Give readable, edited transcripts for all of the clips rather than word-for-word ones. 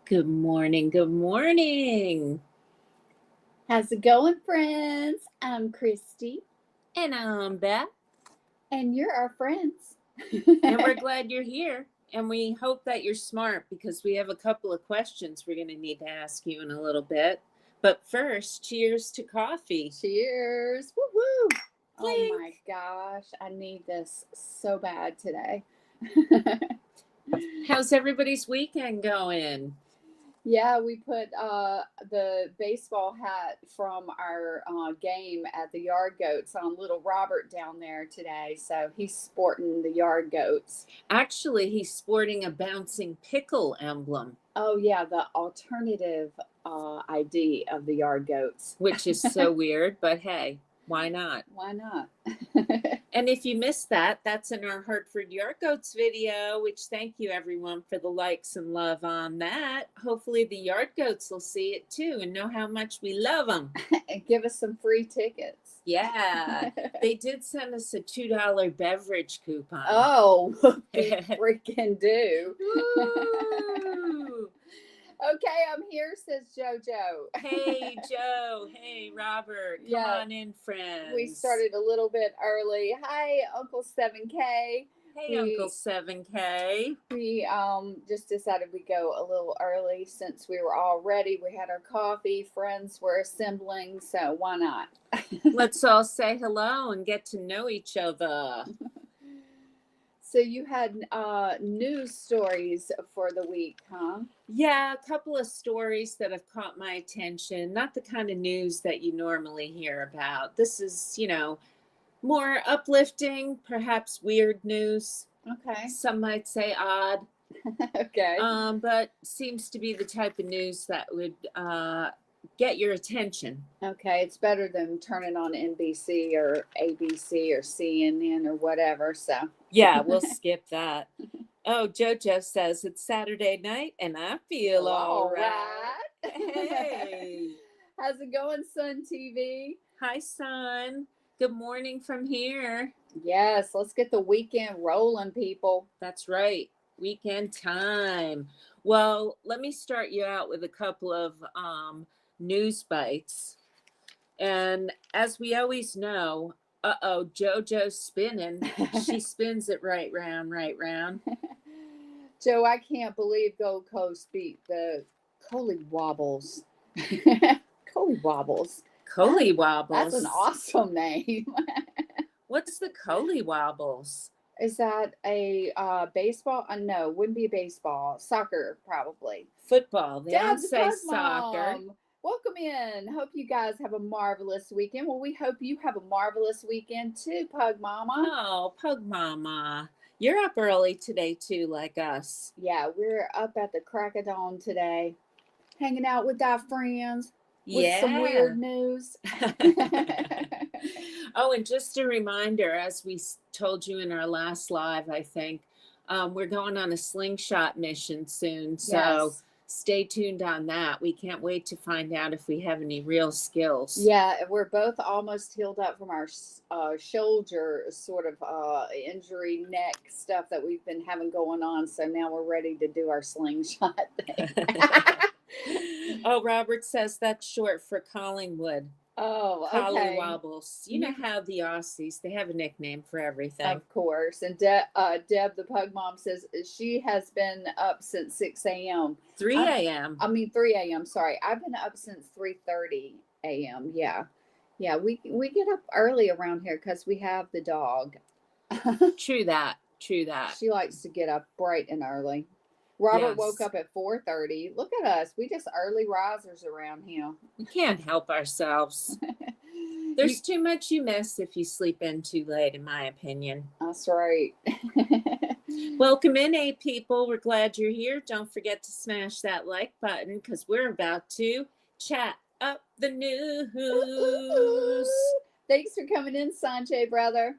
Good morning. Good morning. How's it going, friends? I'm Christy, And I'm Beth. and you're our friends. And we're glad you're here. And we hope that you're smart because we have a couple of questions we're going to need to ask you in a little bit. But first, cheers to coffee. Cheers. Woo woo. Oh Clink. my gosh, I need this so bad today. How's everybody's weekend going? Yeah, we put the baseball hat from our game at the Yard Goats on little Robert down there today. So he's sporting the Yard Goats. Actually, he's sporting a bouncing pickle emblem. Oh, yeah, the alternative ID of the Yard Goats. Which is so weird, but hey, why not? Why not? And if you missed that, that's in our Hartford Yard Goats video, which thank you everyone for the likes and love on that. Hopefully the Yard Goats will see it too and know how much we love them. And give us some free tickets. Yeah, they did send us a $2 beverage coupon. Oh, we freaking do. Woo! Okay, I'm here, says JoJo. Hey, Joe. Hey, Robert. Come on in, friends. We started a little bit early. Hi, Uncle 7K. Hey, Uncle 7K. We just decided we'd go a little early since we were all ready. We had our coffee. Friends were assembling, so why not? Let's all say hello and get to know each other. So you had news stories for the week, huh? Yeah, a couple of stories that have caught my attention. Not the kind of news that you normally hear about. This is, more uplifting, perhaps weird news. Okay. Some might say odd. Okay. But seems to be the type of news that would get your attention. Okay, it's better than turning on NBC or ABC or CNN or whatever, so. Yeah, we'll skip that. Oh, JoJo says it's Saturday night and I feel all right. Hey. How's it going, Sun TV? Hi, Sun. Good morning from here. Yes, let's get the weekend rolling, people. That's right. Weekend time. Well, let me start you out with a couple of news bites. And as we always know, JoJo's spinning. She spins it right round, right round. Joe, I can't believe Gold Coast beat the Coley Wobbles. Coley Wobbles. Coley Wobbles. That's an awesome name. What's the Coley Wobbles? Is that a baseball? No, wouldn't be baseball. Soccer, probably. Football. They don't say soccer. Welcome in. Hope you guys have a marvelous weekend. Well, we hope you have a marvelous weekend too, Pug Mama. Oh, Pug Mama. You're up early today too, like us. Yeah, we're up at the crack of dawn today, hanging out with our friends. With some weird news. Oh, and just a reminder, as we told you in our last live, I think, we're going on a slingshot mission soon. So stay tuned on that. We can't wait to find out if we have any real skills. Yeah, we're both almost healed up from our shoulder sort of injury, neck stuff that we've been having going on. So now we're ready to do our slingshot thing. Oh, Robert says that's short for Collingwood. Oh, okay. Collie Wobbles. You know how the Aussies, they have a nickname for everything. Of course. And Deb, the Pug Mom, says she has been up since 6 a.m. 3 a.m. 3 a.m. Sorry. I've been up since 3:30 a.m. Yeah. Yeah, we get up early around here because we have the dog. True that. True that. She likes to get up bright and early. Robert woke up at 4:30. Look at us. We just early risers around here. We can't help ourselves. There's too much you miss if you sleep in too late, in my opinion. That's right. Welcome in, people. We're glad you're here. Don't forget to smash that like button because we're about to chat up the news. Thanks for coming in, Sanjay, brother.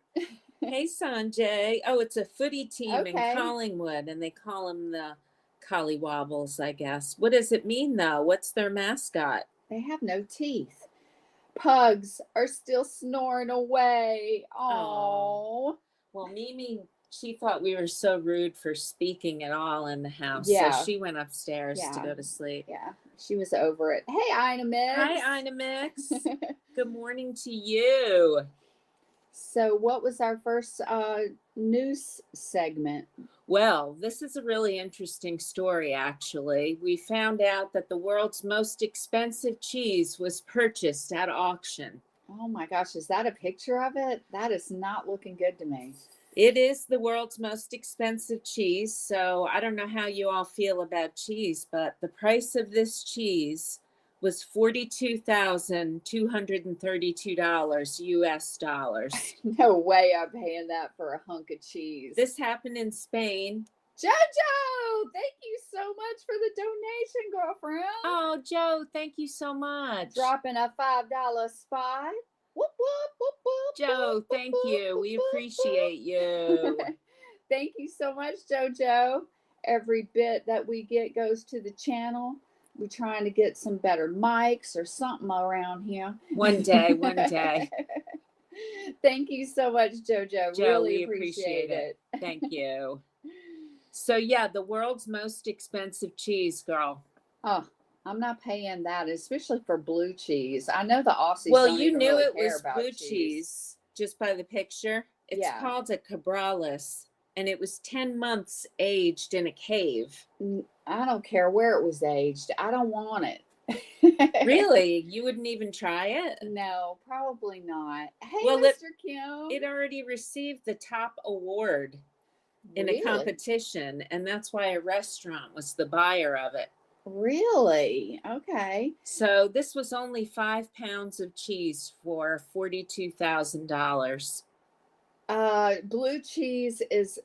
Hey, Sanjay. Oh, it's a footy team in Collingwood, and they call them the Collie Wobbles, I guess. What does it mean, though? What's their mascot? They have no teeth. Pugs are still snoring away. Oh. Well, Mimi she thought we were so rude for speaking at all in the house. Yeah. So she went upstairs to Yeah. go to sleep. Yeah, she was over it. Hey, Ina Mix. Hi, Ina Mix. Good morning to you. So, what was our first news segment? Well, this is a really interesting story, actually. We found out that the world's most expensive cheese was purchased at auction. Oh my gosh, is that a picture of it? That is not looking good to me. It is the world's most expensive cheese, so I don't know how you all feel about cheese, but the price of this cheese was $42,232 US dollars. No way I'm paying that for a hunk of cheese. This happened in Spain. Jojo, thank you so much for the donation, girlfriend. Oh, Joe, thank you so much. Dropping a $5 spot. Whoop, whoop, whoop, whoop, Joe, whoop, thank whoop, you. whoop, We whoop, appreciate you. Thank you so much, Jojo. Every bit that we get goes to the channel. We're trying to get some better mics or something around here. One day, one day. Thank you so much, Jojo. Joe, really we appreciate it. Thank you. So, yeah, the world's most expensive cheese, girl. Oh, I'm not paying that, especially for blue cheese. I know the Aussies Well, don't you even knew really it care was about blue cheese just by the picture. It's Yeah. called a cabrales, and it was 10 months aged in a cave. I don't care where it was aged. I don't want it. Really? You wouldn't even try it? No, probably not. Hey, Well, Mr. Kim. It already received the top award in a competition, and that's why a restaurant was the buyer of it. Really? Okay. So this was only 5 pounds of cheese for $42,000. Blue cheese is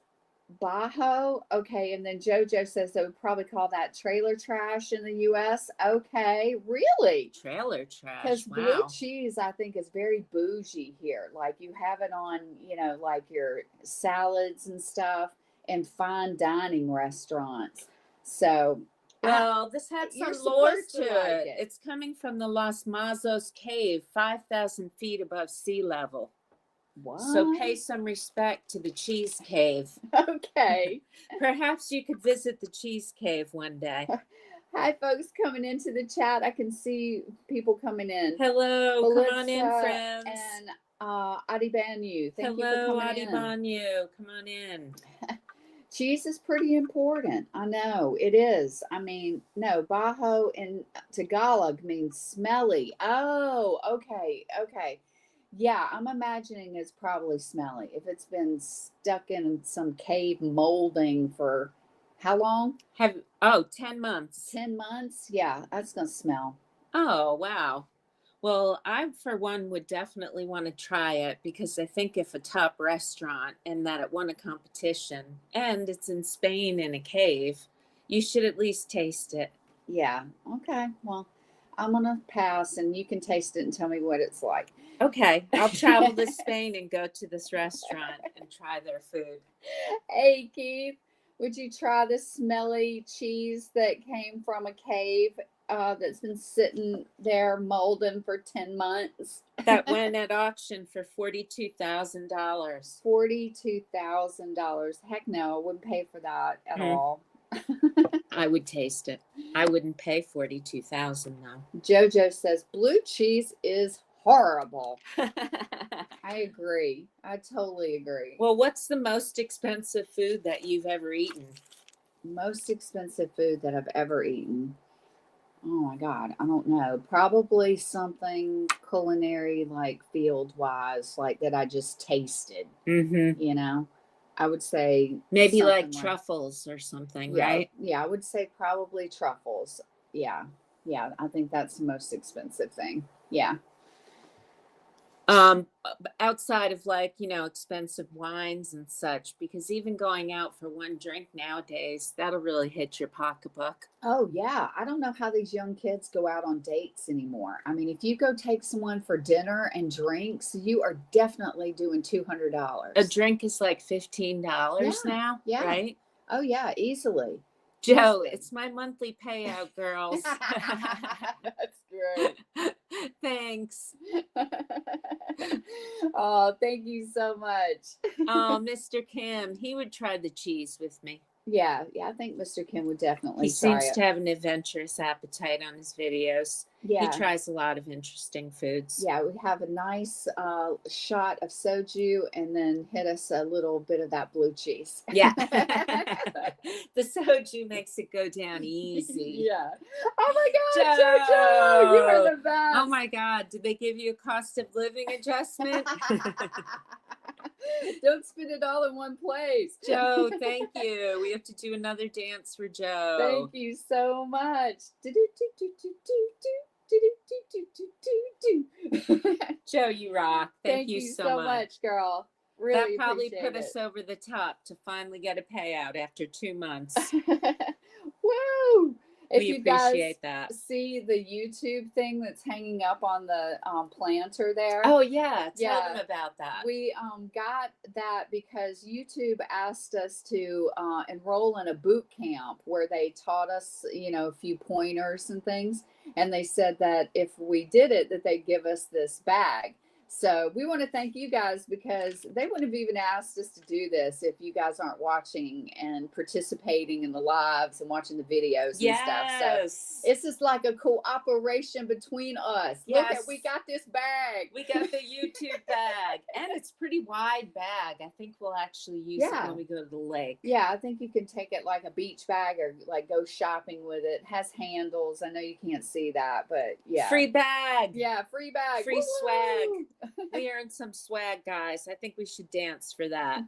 Bajo. Okay, and then Jojo says they would probably call that trailer trash in the US. Okay, really? Trailer trash. Because Wow. blue cheese, I think, is very bougie here. Like you have it on, like your salads and stuff in fine dining restaurants. So, well, this had some you're lore supposed to to like it. it. It's coming from the Los Mazos cave, 5,000 feet above sea level. What? So pay some respect to the cheese cave. Okay. Perhaps you could visit the cheese cave one day. Hi, folks coming into the chat. I can see people coming in. Hello, come on in, friends. And Adibanu, thank you for Hello, coming in. Adibanu, come on in. Cheese is pretty important. I know it is. I mean, no, Bajo in Tagalog means smelly. Oh, okay, okay. Yeah, I'm imagining it's probably smelly. If it's been stuck in some cave molding for how long? 10 months. 10 months? Yeah, that's going to smell. Oh, wow. Well, I, for one, would definitely want to try it because I think if a top restaurant and that it won a competition and it's in Spain in a cave, you should at least taste it. Yeah. Okay. Well, I'm going to pass and you can taste it and tell me what it's like. Okay. I'll travel to Spain and go to this restaurant and try their food. Hey, Keith, would you try the smelly cheese that came from a cave that's been sitting there molding for 10 months? That went at auction for $42,000. $42,000. Heck no, I wouldn't pay for that at all. I would taste it. I wouldn't pay $42,000 though. Jojo says blue cheese is horrible. I agree. I totally agree. Well, what's the most expensive food that you've ever eaten? Most expensive food that I've ever eaten. Oh my God, I don't know. Probably something culinary, like field wise, like that I just tasted. Mm-hmm. I would say maybe like truffles or something, right? Yeah, I would say probably truffles. Yeah, I think that's the most expensive thing. Yeah. Outside of expensive wines and such, because even going out for one drink nowadays, that'll really hit your pocketbook. Oh yeah. I don't know how these young kids go out on dates anymore. I mean, if you go take someone for dinner and drinks, you are definitely doing $200. A drink is like $15 now, right? Oh yeah, easily. Joe, it's my monthly payout, girls. That's great. Thanks. Oh, thank you so much. Oh, Mr. Kim, he would try the cheese with me. Yeah, I think Mr. Kim would He definitely try seems it. to have an adventurous appetite on his videos. He Yeah, tries a lot of interesting foods. yeah, we have a nice shot of soju and then hit us a little bit of that blue cheese. Yeah. The soju makes it go down easy. Yeah. Oh my God, Jojo, you are Joe. the best. Oh my God. Did they give you a cost of living adjustment? Don't spend it all in one place. Joe, thank you. We have to do another dance for Joe. Thank you so much. Joe, you rock. Thank you so much, girl. Really that probably appreciate put us it. over the top to finally get a payout after 2 months. Woo! If We you guys appreciate that. see the YouTube thing that's hanging up on the planter there. Oh, yeah. Tell Yeah. them about that. We got that because YouTube asked us to enroll in a boot camp where they taught us, a few pointers and things. And they said that if we did it, that they'd give us this bag. So we want to thank you guys because they wouldn't have even asked us to do this if you guys aren't watching and participating in the lives and watching the videos and stuff. So it's just like a cooperation between us. Yes. Look at, we got this bag. We got the YouTube bag. And it's a pretty wide bag. I think we'll actually use it when we go to the lake. Yeah, I think you can take it like a beach bag or like go shopping with it. It has handles. I know you can't see that, but yeah. Free bag. Yeah, free bag. Free swag. We earned some swag, guys. I think we should dance for that.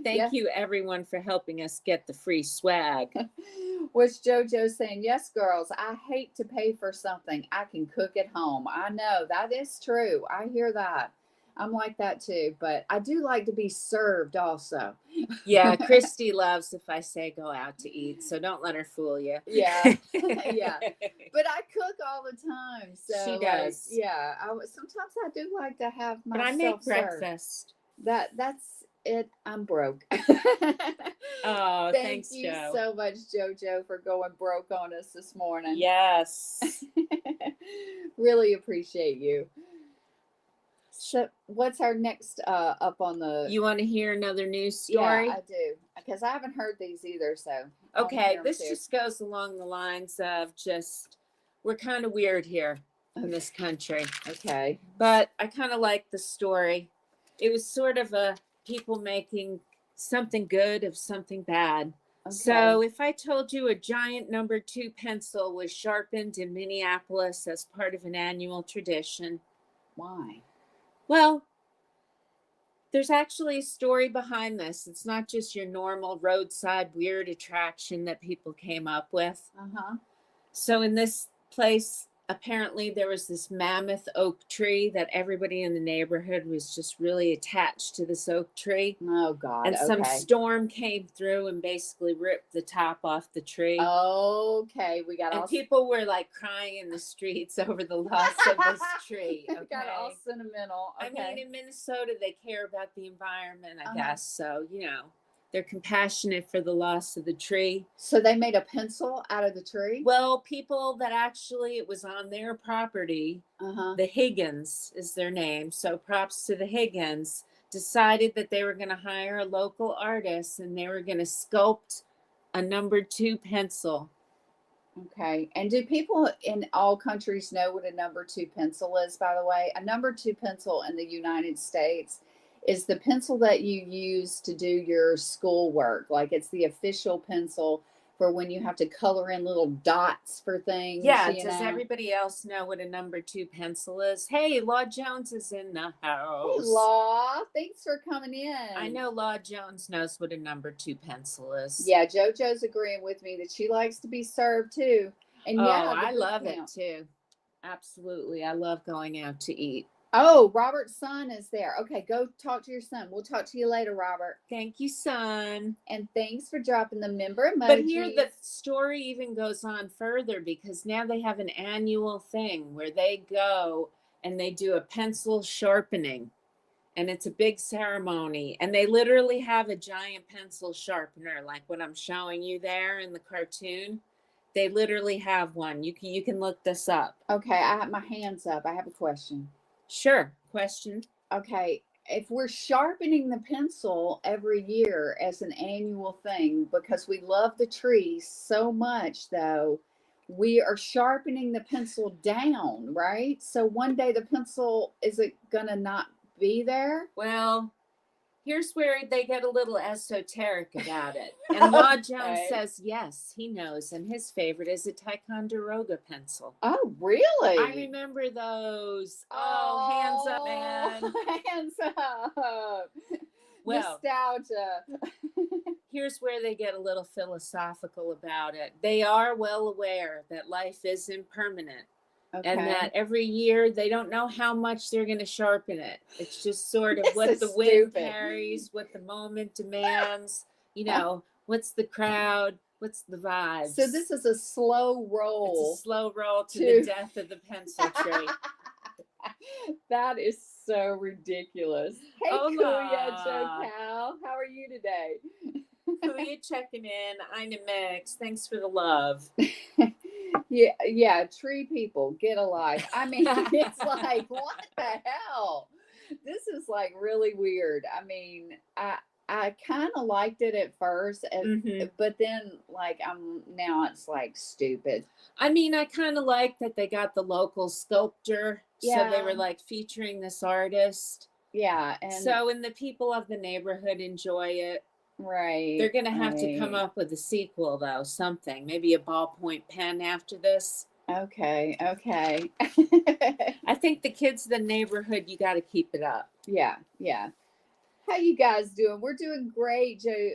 Thank you, everyone, for helping us get the free swag. What's JoJo saying? Yes, girls, I hate to pay for something I can cook at home. I know that is true. I hear that. I'm like that too, but I do like to be served also. Yeah, Christy loves if I say go out to eat, so don't let her fool you. Yeah, yeah. But I cook all the time, so she does. Yeah, sometimes I do like to have myself. But I make breakfast. That's it. I'm broke. Oh, thanks, you Joe. so much, JoJo, for going broke on us this morning. Yes. Really appreciate you. So what's our next up on the... You want to hear another news story? Yeah, I do. Because I haven't heard these either, so... Okay, this just goes along the lines of we're kind of weird here in this country. Okay. But I kind of like the story. It was sort of people making something good of something bad. Okay. So if I told you a giant number 2 pencil was sharpened in Minneapolis as part of an annual tradition. Why? Well, there's actually a story behind this. It's not just your normal roadside weird attraction that people came up with. Uh-huh. So in this place, apparently there was this mammoth oak tree that everybody in the neighborhood was just really attached to this oak tree. Oh, God. And some storm came through and basically ripped the top off the tree. Okay. People were like crying in the streets over the loss of this tree. Okay? Got all sentimental. Okay. I mean, in Minnesota, they care about the environment, I guess. So, they're compassionate for the loss of the tree. So they made a pencil out of the tree? Well, people that actually, it was on their property, the Higgins is their name. So props to the Higgins, decided that they were going to hire a local artist and they were going to sculpt a number 2 pencil. Okay. And do people in all countries know what a number 2 pencil is, by the way? A number 2 pencil in the United States is the pencil that you use to do your schoolwork. Like it's the official pencil for when you have to color in little dots for things. Yeah. Does everybody else know what a number 2 pencil is? Hey, Law Jones is in the house. Hey, Law. Thanks for coming in. I know Law Jones knows what a number 2 pencil is. Yeah, JoJo's agreeing with me that she likes to be served too. And I love it too. Absolutely. I love going out to eat. Oh, Robert's son is there. Okay, go talk to your son. We'll talk to you later, Robert. Thank you, son. And thanks for dropping the member emoji. But here the story even goes on further because now they have an annual thing where they go and they do a pencil sharpening. And it's a big ceremony. And they literally have a giant pencil sharpener, like what I'm showing you there in the cartoon. They literally have one. You can look this up. Okay, I have my hands up. I have a question. Sure. Question. Okay, if we're sharpening the pencil every year as an annual thing, because we love the trees so much, though, we are sharpening the pencil down, right? So one day the pencil, is it gonna not be there? Well, here's where they get a little esoteric about it. And Law Jones Okay. says yes, he knows, and his favorite is a Ticonderoga pencil. Oh, really? I remember those. Oh, hands up, man. Hands up. Well, Nostalgia. here's where they get a little philosophical about it. They are well aware that life is impermanent. Okay. And that every year they don't know how much they're going to sharpen it. It's just sort of This what is the wind stupid. carries, what the moment demands, you know, what's the crowd, what's the vibes. So this is a slow It's roll. a slow roll to to- the death of the pencil tree. That is so ridiculous. Hey, Hola. Kuya, Joe Cal, how are you today? Who are you checking in? I'm a mix. Thanks for the love. Yeah, tree people, get a life. I mean, it's like, what the hell? This is like really weird. I mean, I kind of liked it at first, but then like now it's like stupid. I mean, I kind of like that they got the local sculptor. So they were Yeah. like featuring this artist. Yeah, and So, and the people of the neighborhood enjoy it. right. They're going to have to come up with a sequel, though, something. Maybe a ballpoint pen after this. Okay. I think the kids of the neighborhood, you got to keep it up. Yeah. How you guys doing? We're doing great, Joe,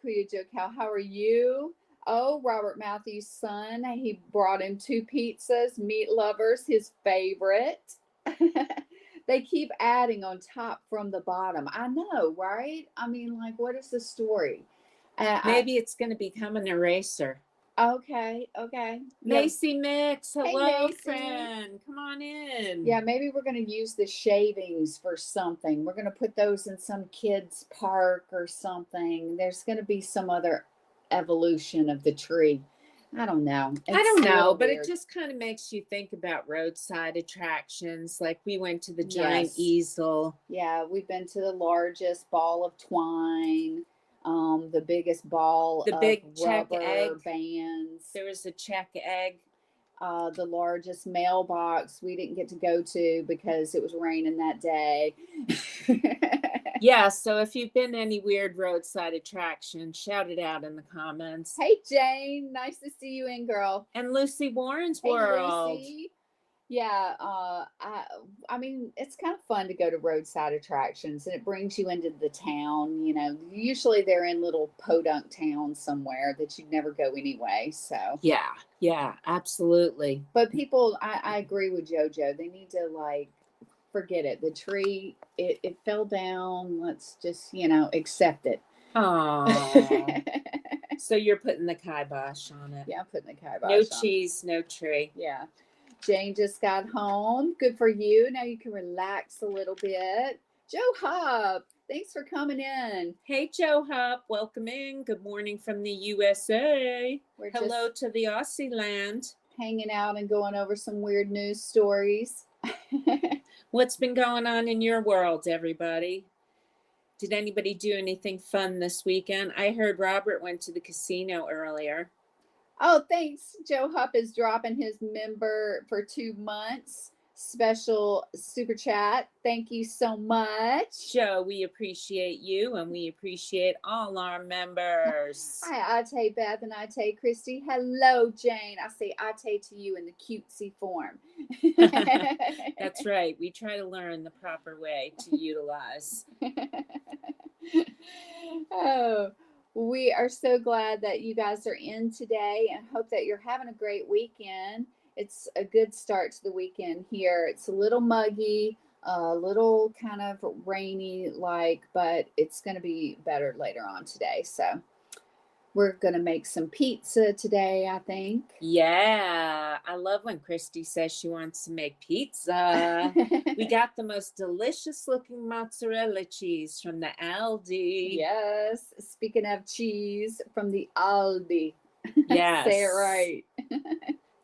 Kuya Joe Cal. How are you? Oh, Robert Matthews' son, he brought him 2 pizzas, meat lovers, his favorite. They keep adding on top from the bottom. I know, right? I mean, like, what is the story? Maybe it's going to become an eraser. Okay. Macy Mix, hello, Macy. friend. Come on in. Yeah, maybe we're going to use the shavings for something. We're going to put those in some kids' park or something. There's going to be some other evolution of the tree. I don't know. I don't know, but weird. it just kind of makes you think about roadside attractions. Like we went to the giant Yes. easel. Yeah, we've been to the largest ball of twine, the biggest ball The of big check rubber egg. bands. There was a check egg. The largest mailbox we didn't get to go to because it was raining that day. Yeah, so if you've been any weird roadside attraction, shout it out in the comments. Hey, Jane, nice to see you in, girl. And Lucy Warren's Hey, World. Lucy. Yeah, I mean, it's kind of fun to go to roadside attractions, and it brings you into the town. You know, usually they're in little podunk towns somewhere that you'd never go anyway. So Yeah, absolutely. but people, I agree with JoJo. They need to like forget it. The tree, it fell down. Let's just accept it. Oh, so you're putting the kibosh on it. Yeah, I'm putting the kibosh No on. cheese, no tree. Yeah. Jane just got home. Good for you. Now you can relax a little bit. Joe Hub, thanks for coming in. Hey, Joe Hub, welcome in. Good morning from the USA. We're Hello just to the Aussie land. hanging out and going over some weird news stories. What's been going on in your world, everybody? Did anybody do anything fun this weekend? I heard Robert went to the casino earlier. Oh, thanks. Joe Hupp is dropping his member for 2 months. Special super chat. Thank you so much. Joe, we appreciate you and we appreciate all our members. Hi, Ate Beth and Ate Christy. Hello, Jane. I say Ate to you in the cutesy form. That's right. We try to learn the proper way to utilize. Oh, we are so glad that you guys are in today and hope that you're having a great weekend. It's a good start to the weekend here. It's a little muggy, a little kind of rainy but it's going to be better later on today. So we're going to make some pizza today, I think. Yeah, I love when Christy says she wants to make pizza. We got the most delicious looking mozzarella cheese from the Aldi. Yes, speaking of cheese, from the Aldi. Yes. Say it right.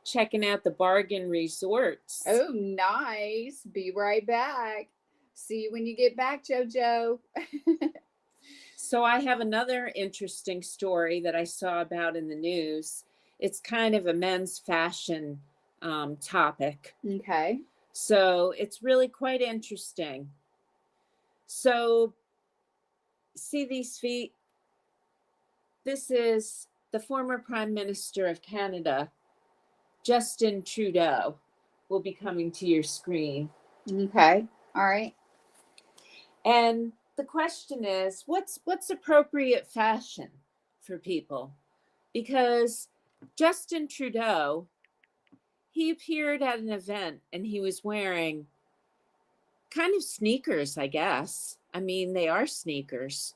Checking out the bargain resorts. Oh, nice. Be right back. See you when you get back, JoJo. So I have another interesting story that I saw about in the news. It's kind of a men's fashion topic. Okay. So it's really quite interesting. So, see these feet? This is the former Prime Minister of Canada, Justin Trudeau, will be coming to your screen. Okay. All right. And the question is, what's appropriate fashion for people? Because Justin Trudeau, he appeared at an event and he was wearing kind of sneakers, I guess. I mean, they are sneakers.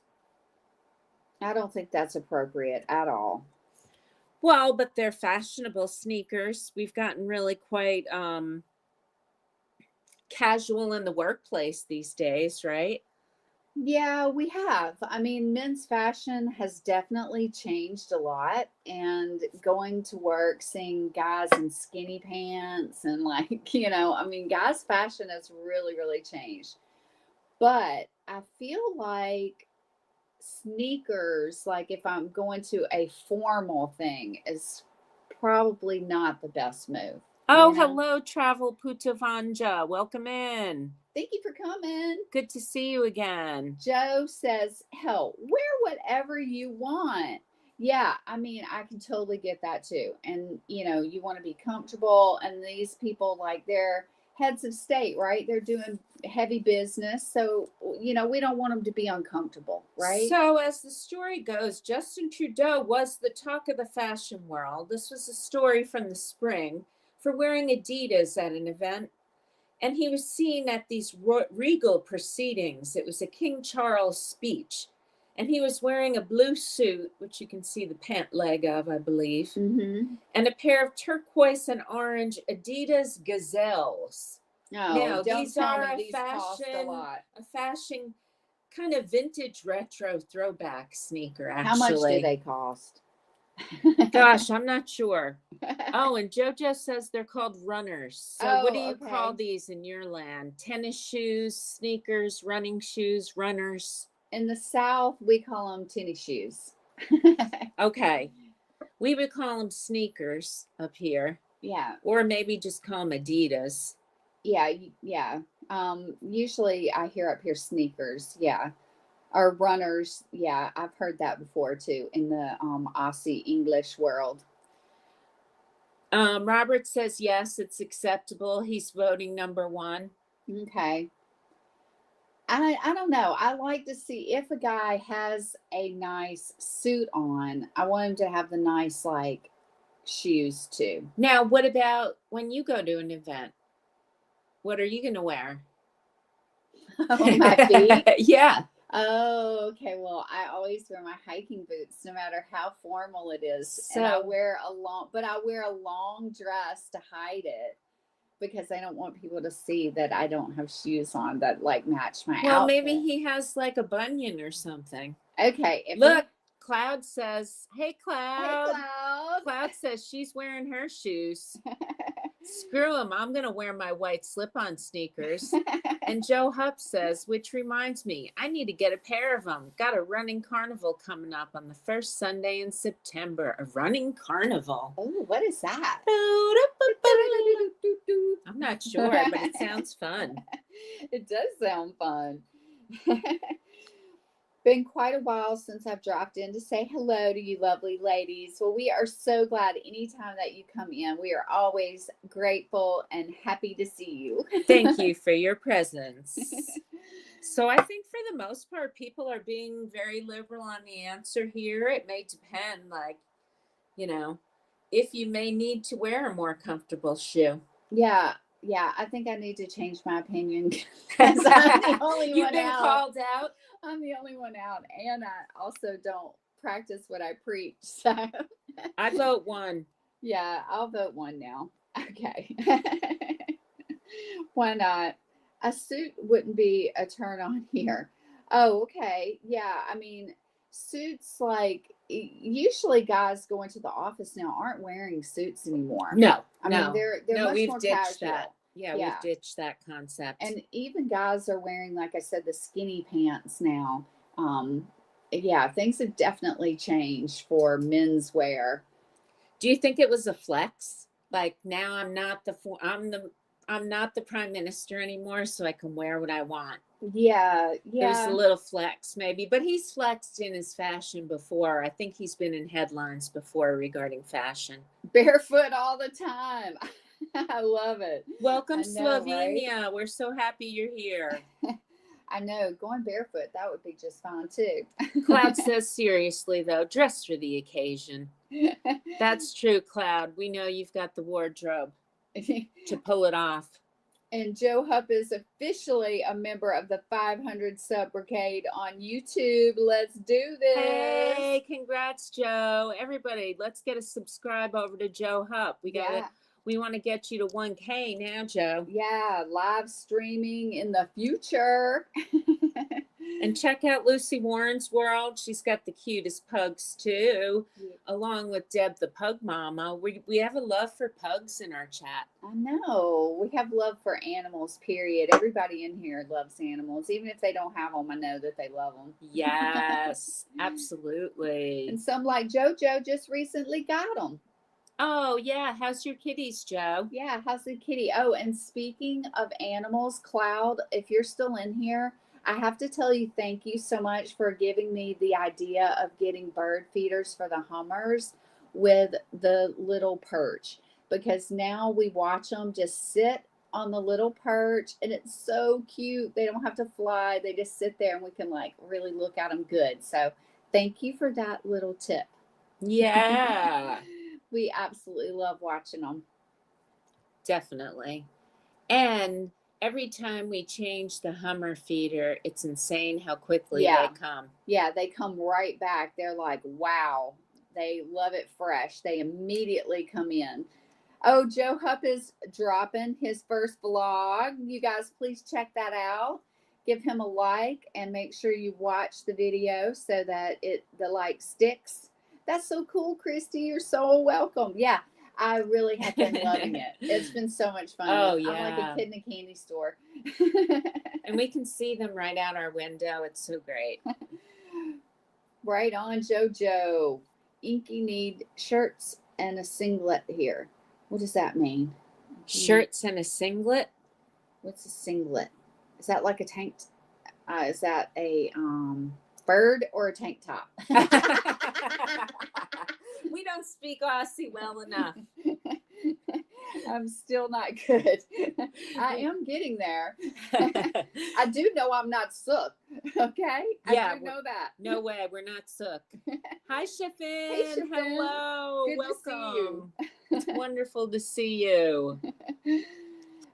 I don't think that's appropriate at all. Well, but they're fashionable sneakers. We've gotten really quite casual in the workplace these days, right? Yeah, we have. I mean, men's fashion has definitely changed a lot. And going to work, seeing guys in skinny pants and like, I mean, guys' fashion has really, really changed. But I feel like sneakers, like if I'm going to a formal thing, is probably not the best move. Oh, hello, Travel Putavanja. Welcome in. Thank you for coming. Good to see you again. Joe says, hell, wear whatever you want. Yeah, I mean, I can totally get that too. And, you want to be comfortable. And these people, like, they're heads of state, right? They're doing heavy business. So, we don't want them to be uncomfortable, right? So, as the story goes, Justin Trudeau was the talk of the fashion world. This was a story from the spring for wearing Adidas at an event. And he was seen at these regal proceedings. It was a King Charles speech. And he was wearing a blue suit, which you can see the pant leg of, I believe, and a pair of turquoise and orange Adidas Gazelles. No, now, don't these tell are me these cost a lot. a fashion kind of vintage retro throwback sneaker, actually. How much do they cost? Gosh, I'm not sure. Oh, and JoJo says they're called runners. So what do you call these in your land? Tennis shoes, sneakers, running shoes, runners? In the South, we call them tennis shoes. Okay. We would call them sneakers up here. Yeah. Or maybe just call them Adidas. Yeah, yeah. Usually I hear up here sneakers, yeah. Or runners, yeah. I've heard that before too in the Aussie English world. Robert says yes, it's acceptable. He's voting number 1. Okay. I don't know. I like to see if a guy has a nice suit on. I want him to have the nice like shoes too. Now, what about when you go to an event? What are you going to wear? On my feet? Yeah. Oh, okay. Well, I always wear my hiking boots, no matter how formal it is. And I wear a long dress to hide it because I don't want people to see that I don't have shoes on that like match my outfit. Well, maybe he has like a bunion or something. Okay. Look, Cloud says, hey, Cloud. Hey, Cloud. Cloud says she's wearing her shoes. Screw him. I'm going to wear my white slip-on sneakers. And Joe Hupp says, which reminds me, I need to get a pair of them. Got a running carnival coming up on the first Sunday in September. A running carnival. Oh, what is that? I'm not sure, but it sounds fun. It does sound fun. Been quite a while since I've dropped in to say hello to you lovely ladies. Well, we are so glad anytime that you come in. We are always grateful and happy to see you. Thank you for your presence. So I think for the most part, people are being very liberal on the answer here. It may depend, like, if you may need to wear a more comfortable shoe. Yeah. Yeah, I think I need to change my opinion because I'm the only You've one been out. Called out. I'm the only one out, and I also don't practice what I preach. So I vote 1. Yeah, I'll vote 1 now. Okay. Why not? A suit wouldn't be a turn on here. Oh, okay. Yeah, I mean, Suits, like usually guys going to the office now aren't wearing suits anymore. No, I mean, no, they're no, much we've more ditched that. casual. Yeah, we've Yeah. ditched that concept. And even guys are wearing, like I said, the skinny pants now. Um, yeah, things have definitely changed for men's wear. Do you think it was a flex? Like now I'm not the prime minister anymore, so I can wear what I want. Yeah, It was a yeah. little flex maybe, but he's flexed in his fashion before. I think he's been in headlines before regarding fashion. Barefoot all the time. I love it. Welcome I know, right? Slovenia. We're so happy you're here. I know. Going barefoot, that would be just fine too. Cloud says seriously though, dress for the occasion. That's true, Cloud. We know you've got the wardrobe to pull it off. And Joe Hupp is officially a member of the 500 sub brigade on YouTube. Let's do this. Hey, congrats, Joe. Everybody, let's get a subscribe over to Joe Hupp. We want to get you to 1K now, Joe. Yeah, live streaming in the future. And check out Lucy Warren's World. She's got the cutest pugs too, along with Deb the pug mama. We have a love for pugs in our chat. I know. We have love for animals, period. Everybody in here loves animals. Even if they don't have them, I know that they love them. Yes, absolutely. And some like JoJo just recently got them. Oh, yeah. How's your kitties, Joe? Yeah, how's the kitty? Oh, and speaking of animals, Cloud, if you're still in here, I have to tell you thank you so much for giving me the idea of getting bird feeders for the hummers with the little perch, because now we watch them just sit on the little perch and it's so cute. They don't have to fly. They just sit there and we can like really look at them good. So thank you for that little tip. Yeah. We absolutely love watching them. Definitely. And every time we change the Hummer feeder, it's insane how quickly they come. Yeah, they come right back. They're like, wow. They love it fresh. They immediately come in. Oh, Joe Hupp is dropping his first vlog. You guys, please check that out. Give him a like and make sure you watch the video so that the like sticks. That's so cool, Christy. You're so welcome. Yeah, I really have been loving it. It's been so much fun. Oh, I'm like yeah. a kid in a candy store. And we can see them right out our window. It's so great. Right on, JoJo. Inky need shirts and a singlet here. What does that mean? Shirts and a singlet? What's a singlet? Is that like a tank? Is that a bird or a tank top? We don't speak Aussie well enough. I'm still not good. I am getting there. I do know I'm not sook. Okay? Yeah, I do know that. No way. We're not sook. Hi, Shiffin. Hey, Shiffin. Hello. Good Welcome. to see you. It's wonderful to see you.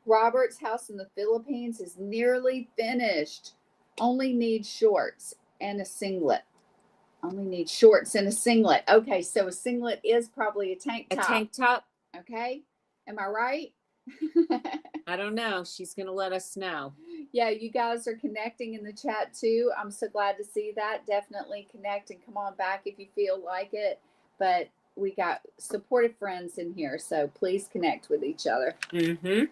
Robert's house in the Philippines is nearly finished. Only needs shorts and a singlet. Only needs shorts and a singlet. Okay, so a singlet is probably a tank top. A tank top? Okay. Am I right? I don't know. She's going to let us know. Yeah, you guys are connecting in the chat too. I'm so glad to see that. Definitely connect and come on back if you feel like it. But we got supportive friends in here, so please connect with each other. Mm-hmm.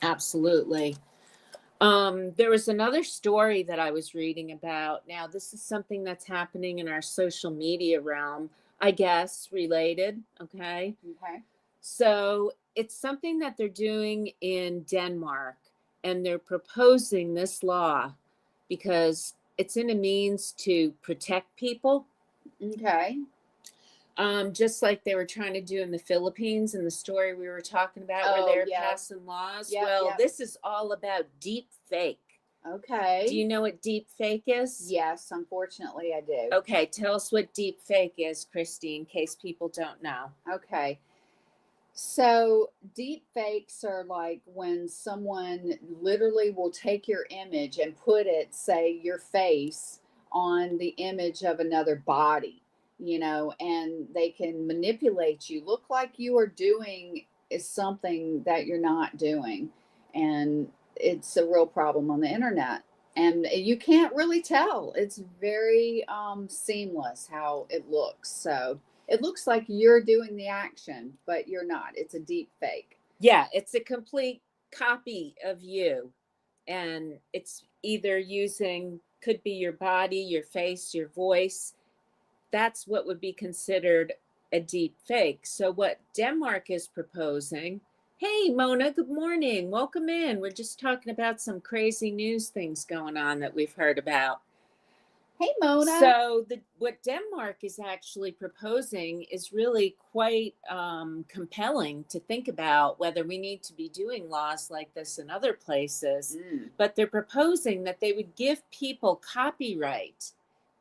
Absolutely. There was another story that I was reading about. Now, this is something that's happening in our social media realm, I guess, related. Okay. Okay. So it's something that they're doing in Denmark, and they're proposing this law because it's in a means to protect people. Okay. Just like they were trying to do in the Philippines in the story we were talking about, where they're passing laws. This is all about deep fake. Okay. Do you know what deep fake is? Yes, unfortunately I do. Okay, tell us what deep fake is, Christy, in case people don't know. Okay. So deep fakes are like when someone literally will take your image and put it, say your face, on the image of another body, you know, and they can manipulate you, look like you are doing something that you're not doing. And it's a real problem on the internet. And you can't really tell. It's very seamless how it looks. So it looks like you're doing the action, but you're not. It's a deep fake. Yeah, it's a complete copy of you. And it's either using, could be your body, your face, your voice. That's what would be considered a deep fake. So, what Denmark is proposing, hey, Mona, good morning. Welcome in. We're just talking about some crazy news things going on that we've heard about. Hey, Mona. So, what Denmark is actually proposing is really quite compelling to think about whether we need to be doing laws like this in other places. But they're proposing that they would give people copyright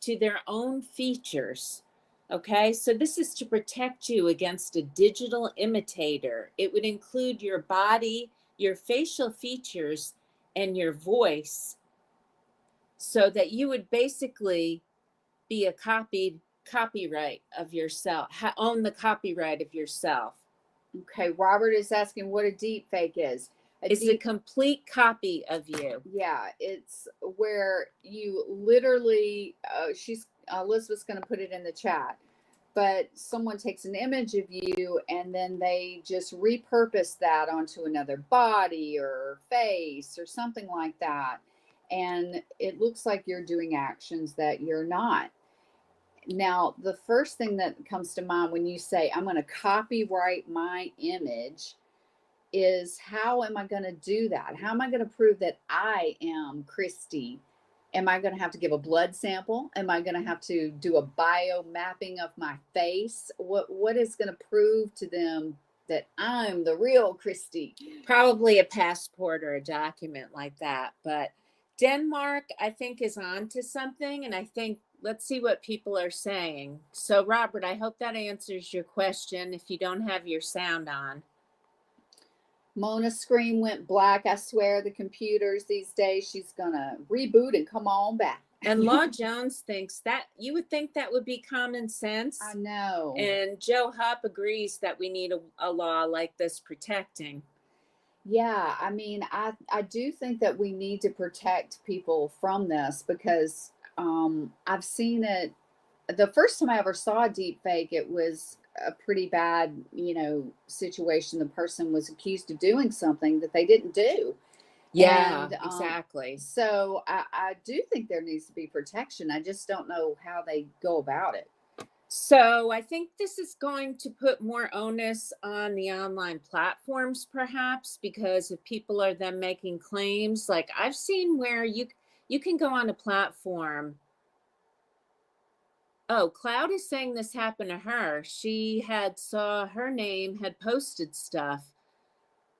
to their own features. Okay, so this is to protect you against a digital imitator. It would include your body, your facial features, and your voice, so that you would basically be a copyright of yourself, own the copyright of yourself. Okay, Robert is asking what a deep fake is. It's a complete copy of you. Yeah, it's where you literally, Elizabeth's going to put it in the chat, but someone takes an image of you and then they just repurpose that onto another body or face or something like that. And it looks like you're doing actions that you're not. Now, the first thing that comes to mind when you say, I'm going to copyright my image, is how am I going to do that? How am I going to prove that I am Christy? Am I going to have to give a blood sample? Am I going to have to do a bio mapping of my face? What is going to prove to them that I'm the real Christy? Probably a passport or a document like that. But Denmark, I think, is on to something. And I think, let's see what people are saying. So, Robert, I hope that answers your question if you don't have your sound on. Mona's screen went black. I swear the computers these days, she's going to reboot and come on back. And Law Jones thinks that, you would think that would be common sense. I know. And Joe Hupp agrees that we need a law like this protecting. Yeah, I mean, I do think that we need to protect people from this because I've seen it. The first time I ever saw a deep fake, it was a pretty bad, situation. The person was accused of doing something that they didn't do. Yeah, and, exactly. So I do think there needs to be protection. I just don't know how they go about it. So I think this is going to put more onus on the online platforms, perhaps, because if people are then making claims, like I've seen where you can go on a platform. Oh, Cloud is saying this happened to her. She saw her name had posted stuff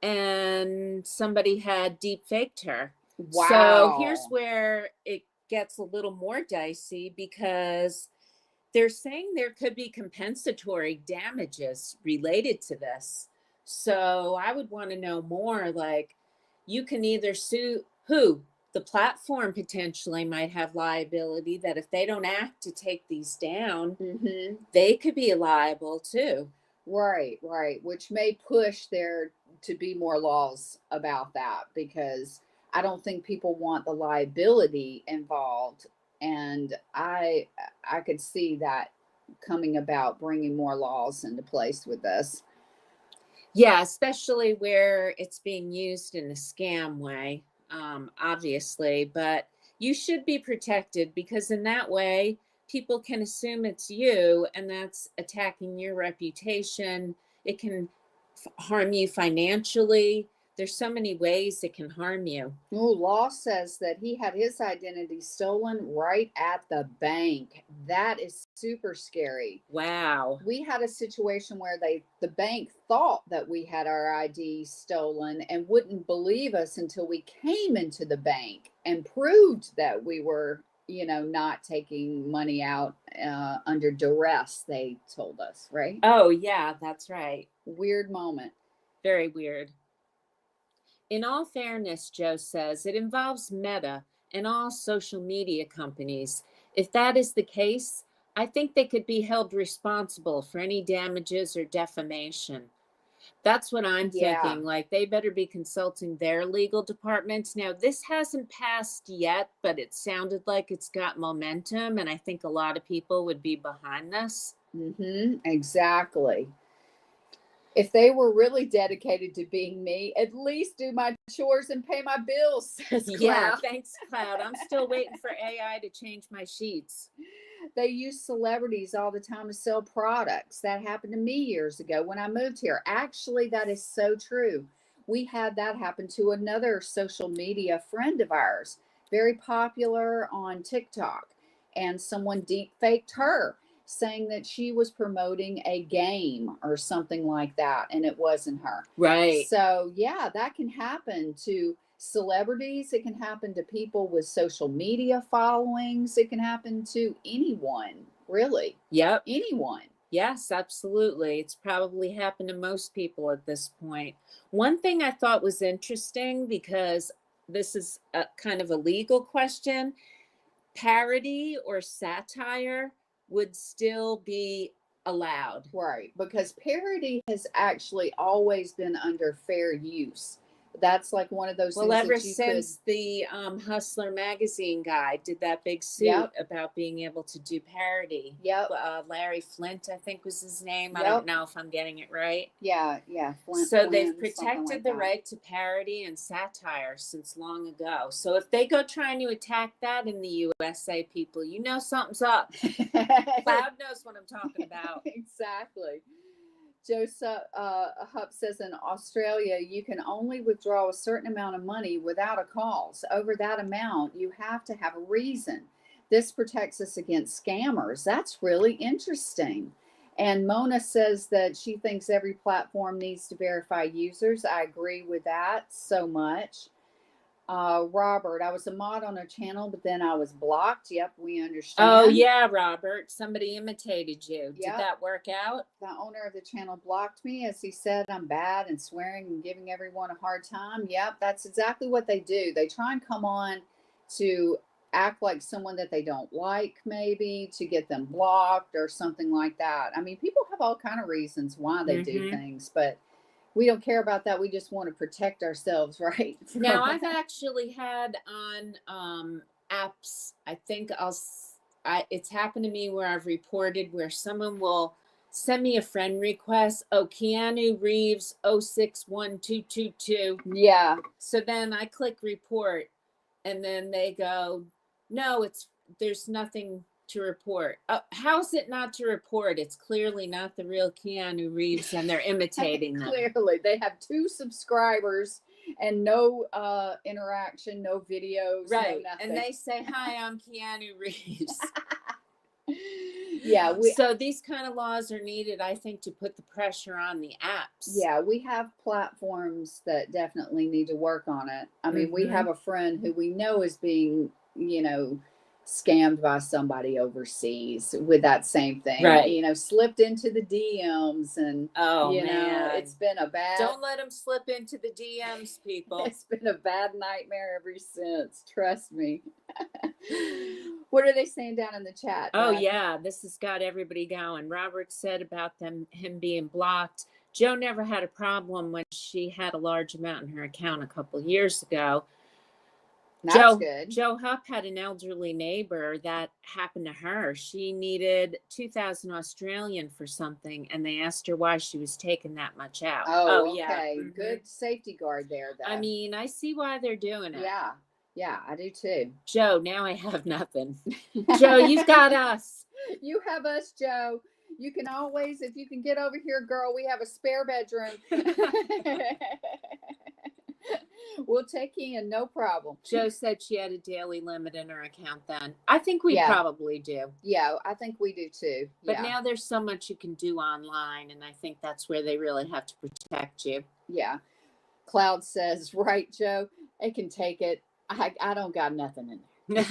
and somebody had deep faked her. Wow. So here's where it gets a little more dicey, because they're saying there could be compensatory damages related to this. So I would want to know more, like you can either sue the platform potentially might have liability that if they don't act to take these down, they could be liable too. Right, which may push there to be more laws about that, because I don't think people want the liability involved. And I could see that coming about, bringing more laws into place with this. Yeah, especially where it's being used in a scam way, obviously. But you should be protected, because in that way, people can assume it's you, and that's attacking your reputation. It can harm you financially. There's so many ways it can harm you. Oh, Law says that he had his identity stolen right at the bank. That is super scary. Wow. We had a situation where the bank thought that we had our ID stolen and wouldn't believe us until we came into the bank and proved that we were, not taking money out under duress, they told us, right? Oh, yeah, that's right. Weird moment. Very weird. In all fairness, Joe says, it involves Meta and all social media companies. If that is the case, I think they could be held responsible for any damages or defamation. That's what I'm Yeah. thinking. Like, they better be consulting their legal departments. Now, this hasn't passed yet, but it sounded like it's got momentum, and I think a lot of people would be behind this. Exactly. If they were really dedicated to being me, at least do my chores and pay my bills, says Yeah, Cloud. thanks, Cloud. I'm still waiting for AI to change my sheets. They use celebrities all the time to sell products. That happened to me years ago when I moved here. Actually, that is so true. We had that happen to another social media friend of ours, very popular on TikTok, and someone deep faked her saying that she was promoting a game or something like that, and it wasn't her. Right. So, yeah, that can happen to celebrities. It can happen to people with social media followings. It can happen to anyone, really. Yep. Anyone. Yes, absolutely. It's probably happened to most people at this point. One thing I thought was interesting, because this is a kind of a legal question, parody or satire would still be allowed. Right. Because parody has actually always been under fair use. That's like one of those Well, things ever that you could. since the Hustler magazine guy did that big suit Yep. about being able to do parody. Yep. Larry Flint, I think was his name. I Yep. don't know if I'm getting it right. Yeah. Flint, So they've something protected like the that. right to parody and satire since long ago. So if they go trying to attack that in the USA, people, you know something's up. Cloud knows what I'm talking about. Exactly. Joseph Hupp says in Australia, you can only withdraw a certain amount of money without a cause. Over that amount, you have to have a reason. This protects us against scammers. That's really interesting. And Mona says that she thinks every platform needs to verify users. I agree with that so much. Robert, I was a mod on a channel, but then I was blocked. Yep, we understand. Oh, yeah, Robert. Somebody imitated you. Yep. Did that work out? The owner of the channel blocked me as he said I'm bad and swearing and giving everyone a hard time. Yep, that's exactly what they do. They try and come on to act like someone that they don't like, maybe to get them blocked or something like that. I mean, people have all kind of reasons why they do things, but we don't care about that. We just want to protect ourselves, right? Now, I've actually had on apps, I think it's happened to me where I've reported where someone will send me a friend request. Oh, Keanu Reeves 061222. Yeah. So then I click report, and then they go, no, there's nothing to report. How's it not to report? It's clearly not the real Keanu Reeves, and they're imitating them. Clearly, they have 2 subscribers and no interaction, no videos, right? no nothing. And they say, "Hi, I'm Keanu Reeves." Yeah, so these kind of laws are needed, I think, to put the pressure on the apps. Yeah, we have platforms that definitely need to work on it. I mean, we have a friend who we know is being, scammed by somebody overseas with that same thing. Right. Slipped into the DMs and man, it's been a bad. Don't let them slip into the DMs, people. It's been a bad nightmare ever since. Trust me. What are they saying down in the chat? Oh, yeah, this has got everybody going. Robert said about him being blocked. Joe never had a problem when she had a large amount in her account a couple of years ago. That's good. Joe Hupp had an elderly neighbor that happened to her. She needed 2,000 Australian for something, and they asked her why she was taking that much out. Oh, okay. Yeah. Good safety guard there, though. I mean, I see why they're doing it. Yeah, I do too. Joe, now I have nothing. Joe, you've got us. You have us, Joe. You can always, if you can get over here, girl, we have a spare bedroom. We'll take you in, no problem. Joe said she had a daily limit in her account then. I think we probably do. Yeah, I think we do too. But now there's so much you can do online, and I think that's where they really have to protect you. Yeah. Cloud says, right, Joe, it can take it. I don't got nothing in there.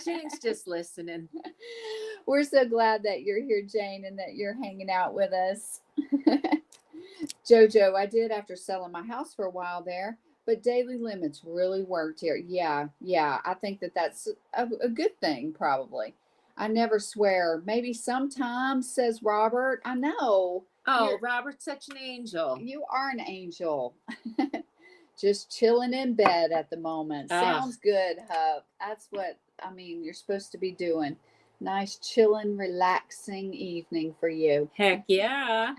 Jane's just listening. We're so glad that you're here, Jane, and that you're hanging out with us. Jojo, I did after selling my house for a while there, but daily limits really worked here. Yeah. I think that's a good thing, probably. I never swear. Maybe sometimes, says Robert. I know. Oh, You're, Robert's such an angel. you are an angel. Just chilling in bed at the moment. Ah, Sounds good, Hub. That's what I mean. You're supposed to be doing. Nice, chilling, relaxing evening for you. heck yeah.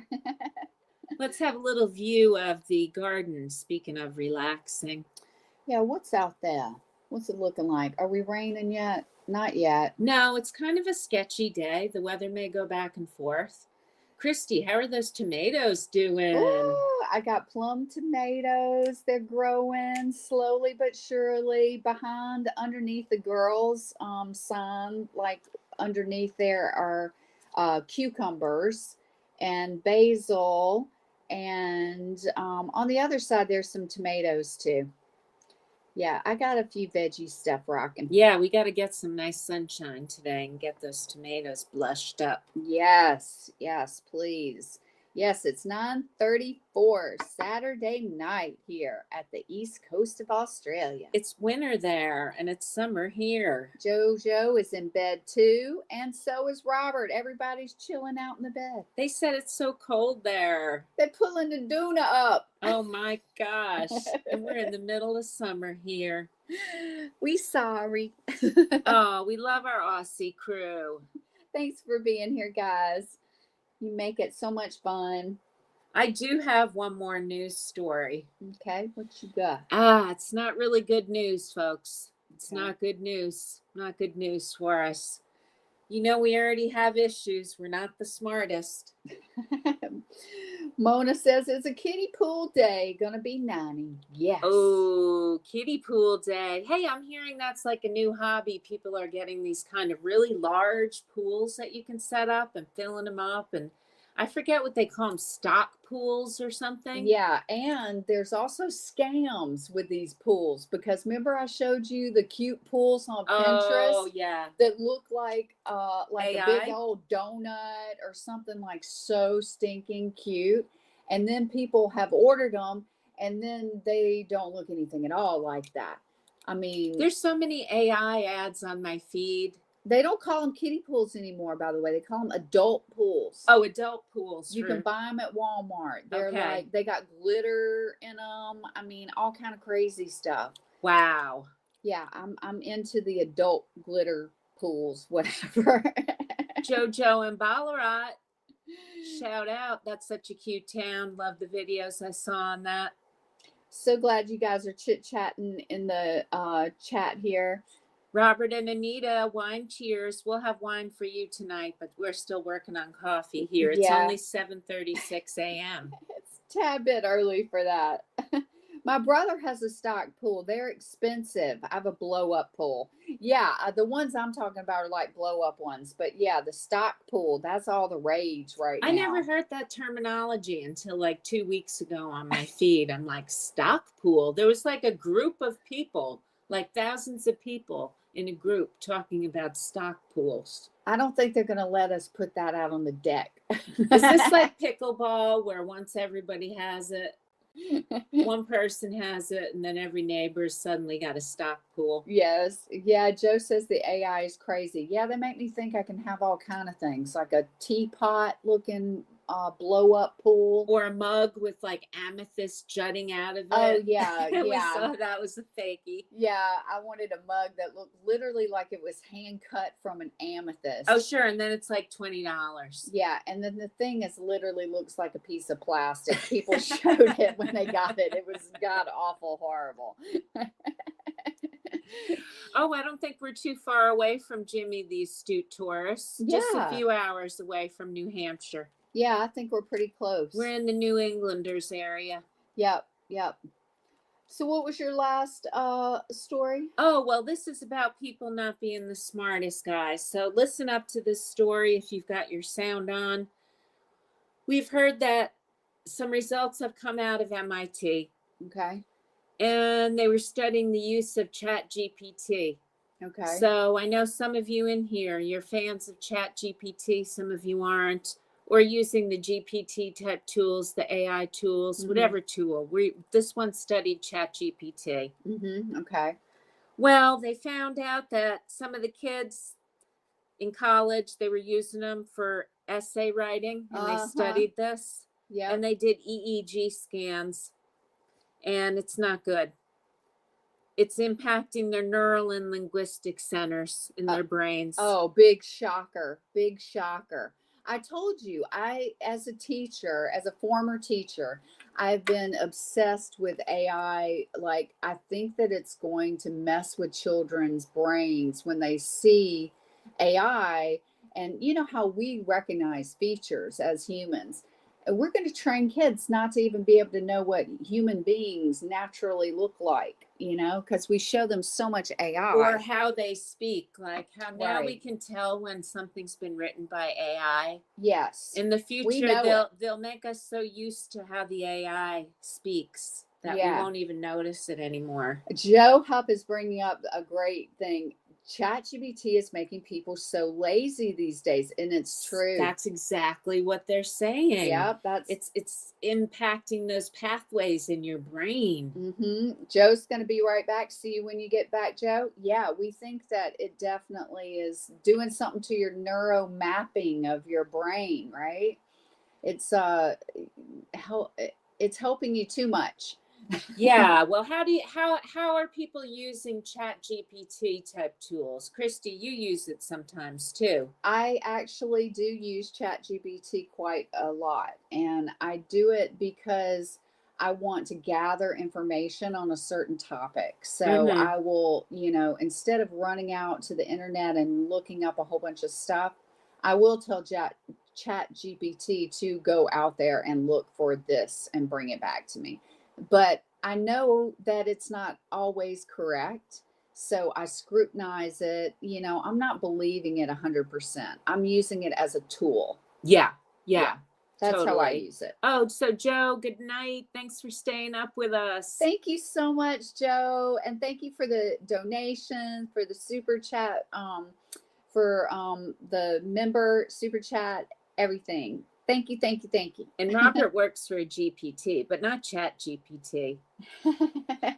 Let's have a little view of the garden. Speaking of relaxing. Yeah, what's out there? What's it looking like? Are we raining yet? Not yet. No, it's kind of a sketchy day. The weather may go back and forth. Christy, how are those tomatoes doing? Oh, I got plum tomatoes. They're growing slowly but surely behind underneath the girls' sign. Like underneath there are cucumbers and basil, and on the other side there's some tomatoes too. Yeah, I got a few veggie stuff rocking. Yeah, we got to get some nice sunshine today and get those tomatoes blushed up. Yes, yes, please. Yes, it's 9:34 Saturday night here at the east coast of Australia. It's winter there and it's summer here. Jojo is in bed too, and so is Robert. Everybody's chilling out in the bed. They said it's so cold there. They're pulling the doona up. Oh my gosh. And we're in the middle of summer here. We sorry. Oh, we love our Aussie crew. Thanks for being here, guys. You make it so much fun. I do have one more news story. Okay, what you got? It's not really good news, folks. It's Okay. not good news. Not good news for us. You know, we already have issues. We're not the smartest. Mona says it's a kiddie pool day. Gonna be 90. Yes. Oh, kiddie pool day. Hey, I'm hearing that's like a new hobby. People are getting these kind of really large pools that you can set up and filling them up. And I forget what they call them, stock pools or something. Yeah, and there's also scams with these pools because remember I showed you the cute pools on Pinterest Oh, yeah. that look like a AI? big old donut or something like so stinking cute. And then people have ordered them and then they don't look anything at all like that. I mean, There's so many AI ads on my feed. they don't call them kiddie pools anymore, by the way. They call them adult pools. Oh, adult pools. You can buy them at Walmart. They're Okay. like, they got glitter in them. I mean, all kind of crazy stuff. Wow. Yeah, I'm into the adult glitter pools, whatever. Jojo and Ballarat. Shout out. That's such a cute town. Love the videos I saw on that. So glad you guys are chit-chatting in the chat here. Robert and Anita, wine cheers. We'll have wine for you tonight, but we're still working on coffee here. It's Yeah. only 7:36 a.m. It's a tad bit early for that. My brother has a stock pool. They're expensive. I have a blow-up pool. Yeah, the ones I'm talking about are like blow-up ones. But yeah, the stock pool, that's all the rage right now. I never heard that terminology until like 2 weeks ago on my feed. I'm like, stock pool. There was like a group of people, like thousands of people in a group talking about stock pools. I don't think they're going to let us put that out on the deck. Is this like pickleball where once everybody has it, one person has it, and then every neighbor's suddenly got a stock pool? Yes. Yeah, Joe says the AI is crazy. Yeah, they make me think I can have all kind of things, like a teapot looking blow-up pool. Or a mug with like amethyst jutting out of it. Oh, yeah, We yeah. saw that was a fakie. Yeah, I wanted a mug that looked literally like it was hand cut from an amethyst. Oh, sure. And then it's like $20. Yeah, and then the thing is literally looks like a piece of plastic. People showed it when they got it. It was god awful horrible. Oh, I don't think we're too far away from Jimmy the Astute Tourist. Just a Yeah. few hours away from New Hampshire. Yeah, I think we're pretty close. We're in the New Englanders area. Yep, yep. So what was your last story? Oh, well, this is about people not being the smartest, guys. So listen up to this story if you've got your sound on. We've heard that some results have come out of MIT, Okay. and they were studying the use of ChatGPT. Okay. So I know some of you in here, you're fans of ChatGPT, some of you aren't, or using the GPT type tools, the AI tools, whatever tool. This one studied ChatGPT. Okay. Well, they found out that some of the kids in college, they were using them for essay writing, and they Uh-huh. studied this, Yep. and they did EEG scans, and it's not good. It's impacting their neural and linguistic centers in their brains. Oh, big shocker. Big shocker. I told you, as a teacher, as a former teacher, I've been obsessed with AI. Like, I think that it's going to mess with children's brains when they see AI. And you know how we recognize features as humans. And we're going to train kids not to even be able to know what human beings naturally look like, because we show them so much AI. Or how they speak, like how now we Right. can tell when something's been written by AI. Yes. In the We future, know they'll make us so used to how the AI speaks that we Yeah. won't even notice it anymore. Joe Hupp is bringing up a great thing. ChatGPT is making people so lazy these days, and it's true. That's exactly what they're saying. Yep, It's impacting those pathways in your brain. Joe's going to be right back. See you when you get back, Joe. Yeah, we think that it definitely is doing something to your neuro mapping of your brain, right? It's it's helping you too much. Yeah. Well, how are people using Chat GPT type tools? Christy, you use it sometimes too. I actually do use ChatGPT quite a lot, and I do it because I want to gather information on a certain topic. So Mhm. I will, instead of running out to the internet and looking up a whole bunch of stuff, I will tell ChatGPT to go out there and look for this and bring it back to me. But I know that it's not always correct. So I scrutinize it. I'm not believing it 100%. I'm using it as a tool. Yeah. That's how I Totally. use it. Oh, so Joe, good night. Thanks for staying up with us. Thank you so much, Joe. And thank you for the donation, for the super chat, for the member super chat, everything. Thank you, thank you, thank you. And Robert works for a GPT, but not Chat GPT.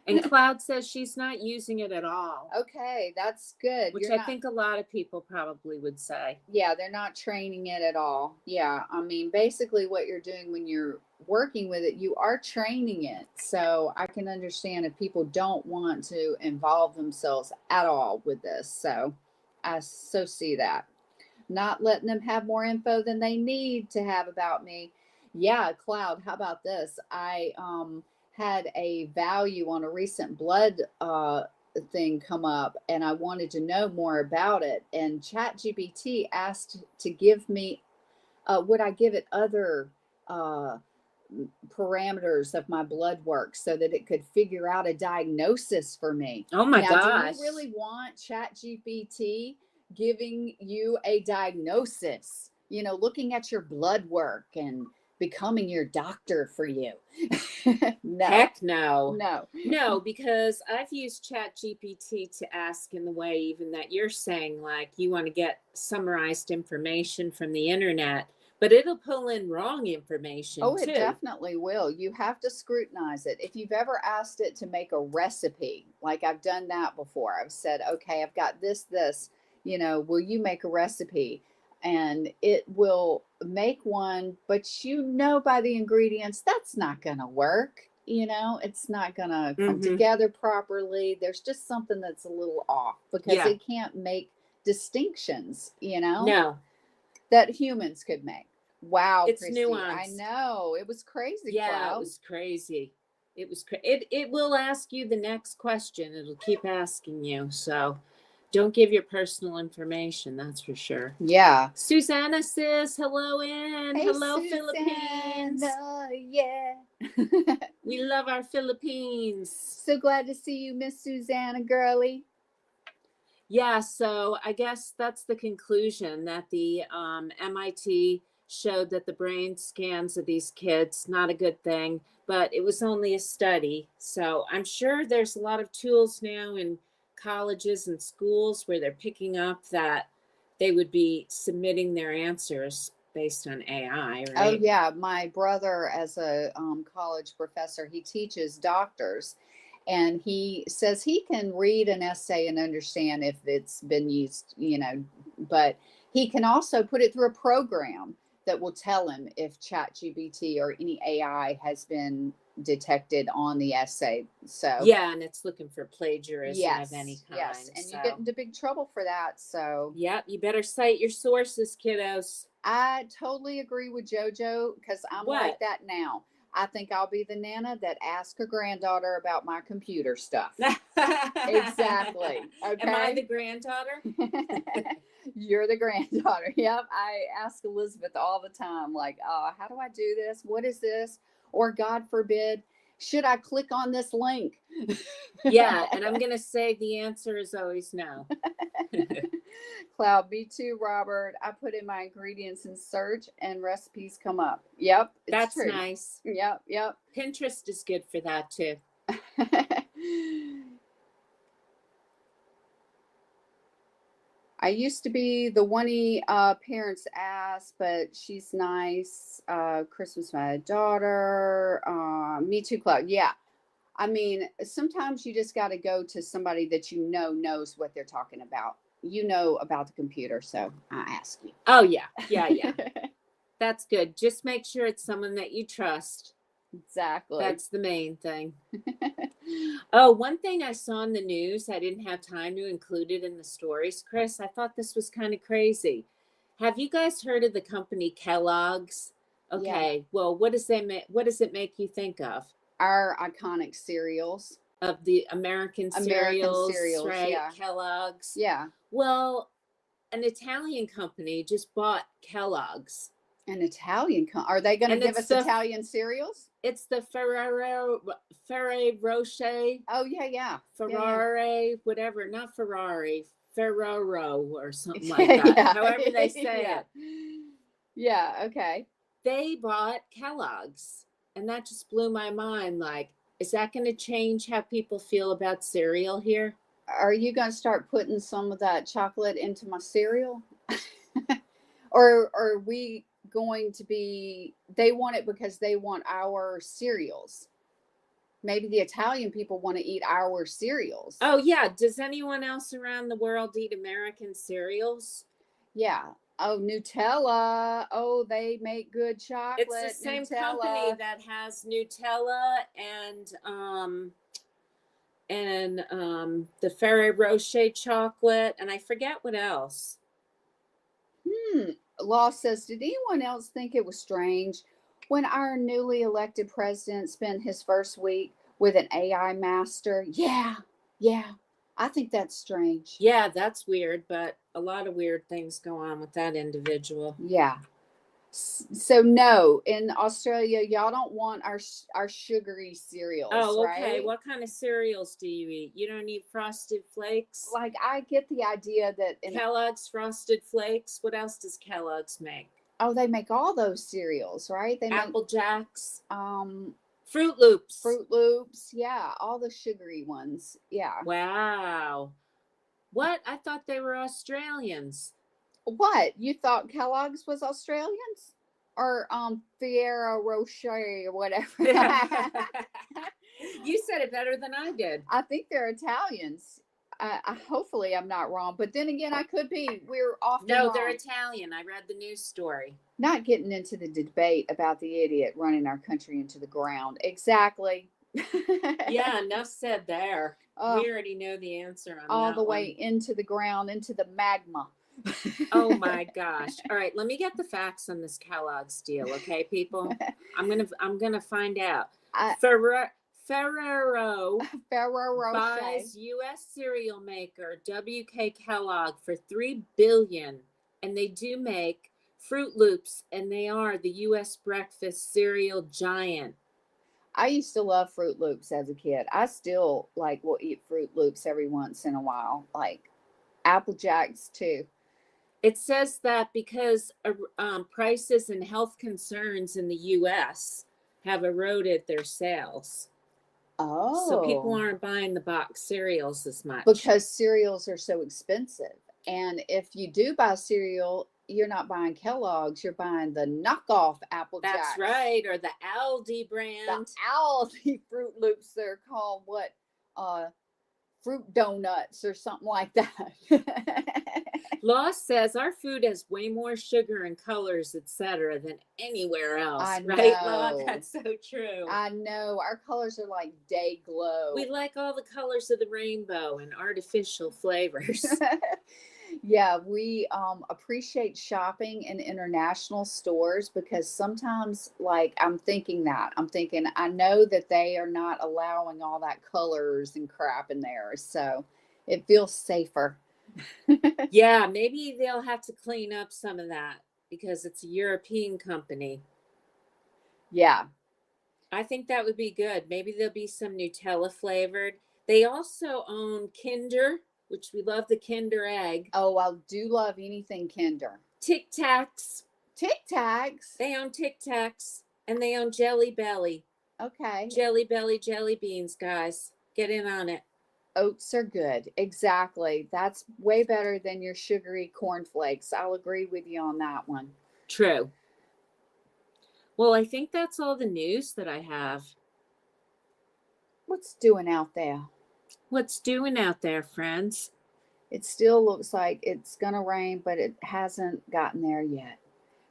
And Cloud says she's not using it at all. Okay, that's good. Which I think a lot of people probably would say. Yeah, they're not training it at all. Yeah, I mean, basically what you're doing when you're working with it, you are training it. So I can understand if people don't want to involve themselves at all with this. So I so see that. Not letting them have more info than they need to have about me. Yeah, Cloud, how about this? I had a value on a recent blood thing come up, and I wanted to know more about it. And ChatGPT asked to give me, would I give it other parameters of my blood work so that it could figure out a diagnosis for me. Oh my Now, gosh. do you really want ChatGPT giving you a diagnosis? Looking at your blood work and becoming your doctor for you. No. Heck no. No, because I've used Chat GPT to ask in the way even that you're saying, like you want to get summarized information from the internet, but it'll pull in wrong information Oh, too. it definitely will. You have to scrutinize it. If you've ever asked it to make a recipe, like I've done that before, I've said, okay, I've got this, will you make a recipe? And it will make one, but by the ingredients, that's not going to work. It's not going to come together properly. There's just something that's a little off because it can't make distinctions, No. that humans could make. Wow, it's Christy, nuanced. I know. It was crazy. Yeah, Cloud. it was crazy. It will ask you the next question. It'll keep asking you. So don't give your personal information, that's for sure. Yeah. Susanna says hello in. Hey, hello, Susanna, Philippines. Yeah. We love our Philippines. So glad to see you, Miss Susanna, girly. Yeah, so I guess that's the conclusion that the MIT showed that the brain scans of these kids, not a good thing, but it was only a study. So I'm sure there's a lot of tools now in colleges and schools where they're picking up that they would be submitting their answers based on AI, right? Oh, yeah. My brother, as a college professor, he teaches doctors. And he says he can read an essay and understand if it's been used, but He can also put it through a program that will tell him if ChatGPT or any AI has been detected on the essay. So Yeah, and it's looking for plagiarism of any yes, kind. yes, and So you get into big trouble for that. So yep, you better cite your sources, kiddos. I totally agree with JoJo because I'm like What? that now. I think I'll be the Nana that asks her granddaughter about my computer stuff. Exactly. Am I Okay. the granddaughter? You're the granddaughter. Yep. I ask Elizabeth all the time, like, how do I do this? What is this? Or God forbid, should I click on this link? Yeah, and I'm gonna say the answer is always no. Cloud, me too, Robert. I put in my ingredients in search and recipes come up. Yep, it's That's true. nice. Yep, yep. Pinterest is good for that too. I used to be the one parents ask, but she's nice. Christmas, my daughter. Me too, Cloud. Yeah. I mean, sometimes you just got to go to somebody that you know knows what they're talking about. You know about the computer, so I ask you. Oh yeah, yeah. That's good. Just make sure it's someone that you trust. Exactly. That's the main thing. Oh, one thing I saw in the news, I didn't have time to include it in the stories, Chris. I thought this was kind of crazy. Have you guys heard of the company Kellogg's? Okay, Yeah. well, what does it make you think of? Our iconic cereals. Of the American cereals, right? Yeah. Kellogg's. Yeah. Well, an Italian company just bought Kellogg's. An Italian are they going to give us Italian cereals? It's the Ferrero Rocher. Oh yeah. Ferrari, whatever, not Ferrari, Ferrero or something like that. Yeah. However they say it. Yeah, okay. They bought Kellogg's, and that just blew my mind. Like, is that going to change how people feel about cereal here? Are you going to start putting some of that chocolate into my cereal? Or are we going to be, they want it because they want our cereals? Maybe the Italian people want to eat our cereals. Oh yeah, does anyone else around the world eat American cereals? Yeah. Oh, Nutella. Oh, they make good chocolate. It's the same Nutella. company that has Nutella and the Ferrero Rocher chocolate, and I forget what else. Law says, did anyone else think it was strange when our newly elected president spent his first week with an AI master? Yeah. I think that's strange. Yeah, that's weird, but a lot of weird things go on with that individual. Yeah. So no, in Australia, y'all don't want our sugary cereals. Oh, okay. Right? What kind of cereals do you eat? You don't eat Frosted Flakes? Like, I get the idea that Kellogg's Frosted Flakes. What else does Kellogg's make? Oh, they make all those cereals, right? They Apple make Jacks. Fruit Loops. Yeah, all the sugary ones. Yeah. Wow. What? I thought they were Australians. What? You thought Kellogg's was Australians? Or Ferrero Rocher or whatever. You said it better than I did. I think they're Italians. Hopefully I'm not wrong, but then again, I could be. We're often No, wrong. they're Italian. I read the news story. Not getting into the debate about the idiot running our country into the ground. Exactly. Yeah, enough said there. We already know the answer on all that the one. way into the ground, into the magma. Oh my gosh. All right, let me get the facts on this Kellogg's deal, okay, people? I'm gonna find out. Ferrero buys U.S. cereal maker W.K. Kellogg for $3 billion, and they do make Fruit Loops, and they are the U.S. breakfast cereal giant. I used to love Fruit Loops as a kid. I still will eat Fruit Loops every once in a while, like Apple Jacks too. It says that because prices and health concerns in the U.S. have eroded their sales. Oh. So people aren't buying the box cereals as much. Because cereals are so expensive. And if you do buy cereal, you're not buying Kellogg's, you're buying the knockoff Apple Jacks. That's right, or the Aldi brand. The Aldi Fruit Loops, they're called what? Fruit donuts or something like that. Law says our food has way more sugar and colors, etc., than anywhere else. I Right, Law? know. That's so true. I know. Our colors are like day glow. We like all the colors of the rainbow and artificial flavors. Yeah, we appreciate shopping in international stores because sometimes, like, I'm thinking, I know that they are not allowing all that colors and crap in there. So it feels safer. Yeah, maybe they'll have to clean up some of that because it's a European company. Yeah. I think that would be good. Maybe there'll be some Nutella flavored. They also own Kinder, which we love the Kinder egg. Oh, I do love anything Kinder. Tic Tacs. Tic Tacs. They own Tic Tacs and they own Jelly Belly. Okay. Jelly Belly jelly beans, guys. Get in on it. Oats are good. Exactly. That's way better than your sugary cornflakes. I'll agree with you on that one. True. Well, I think that's all the news that I have. What's doing out there? What's doing out there, friends? It still looks like it's going to rain, but it hasn't gotten there yet.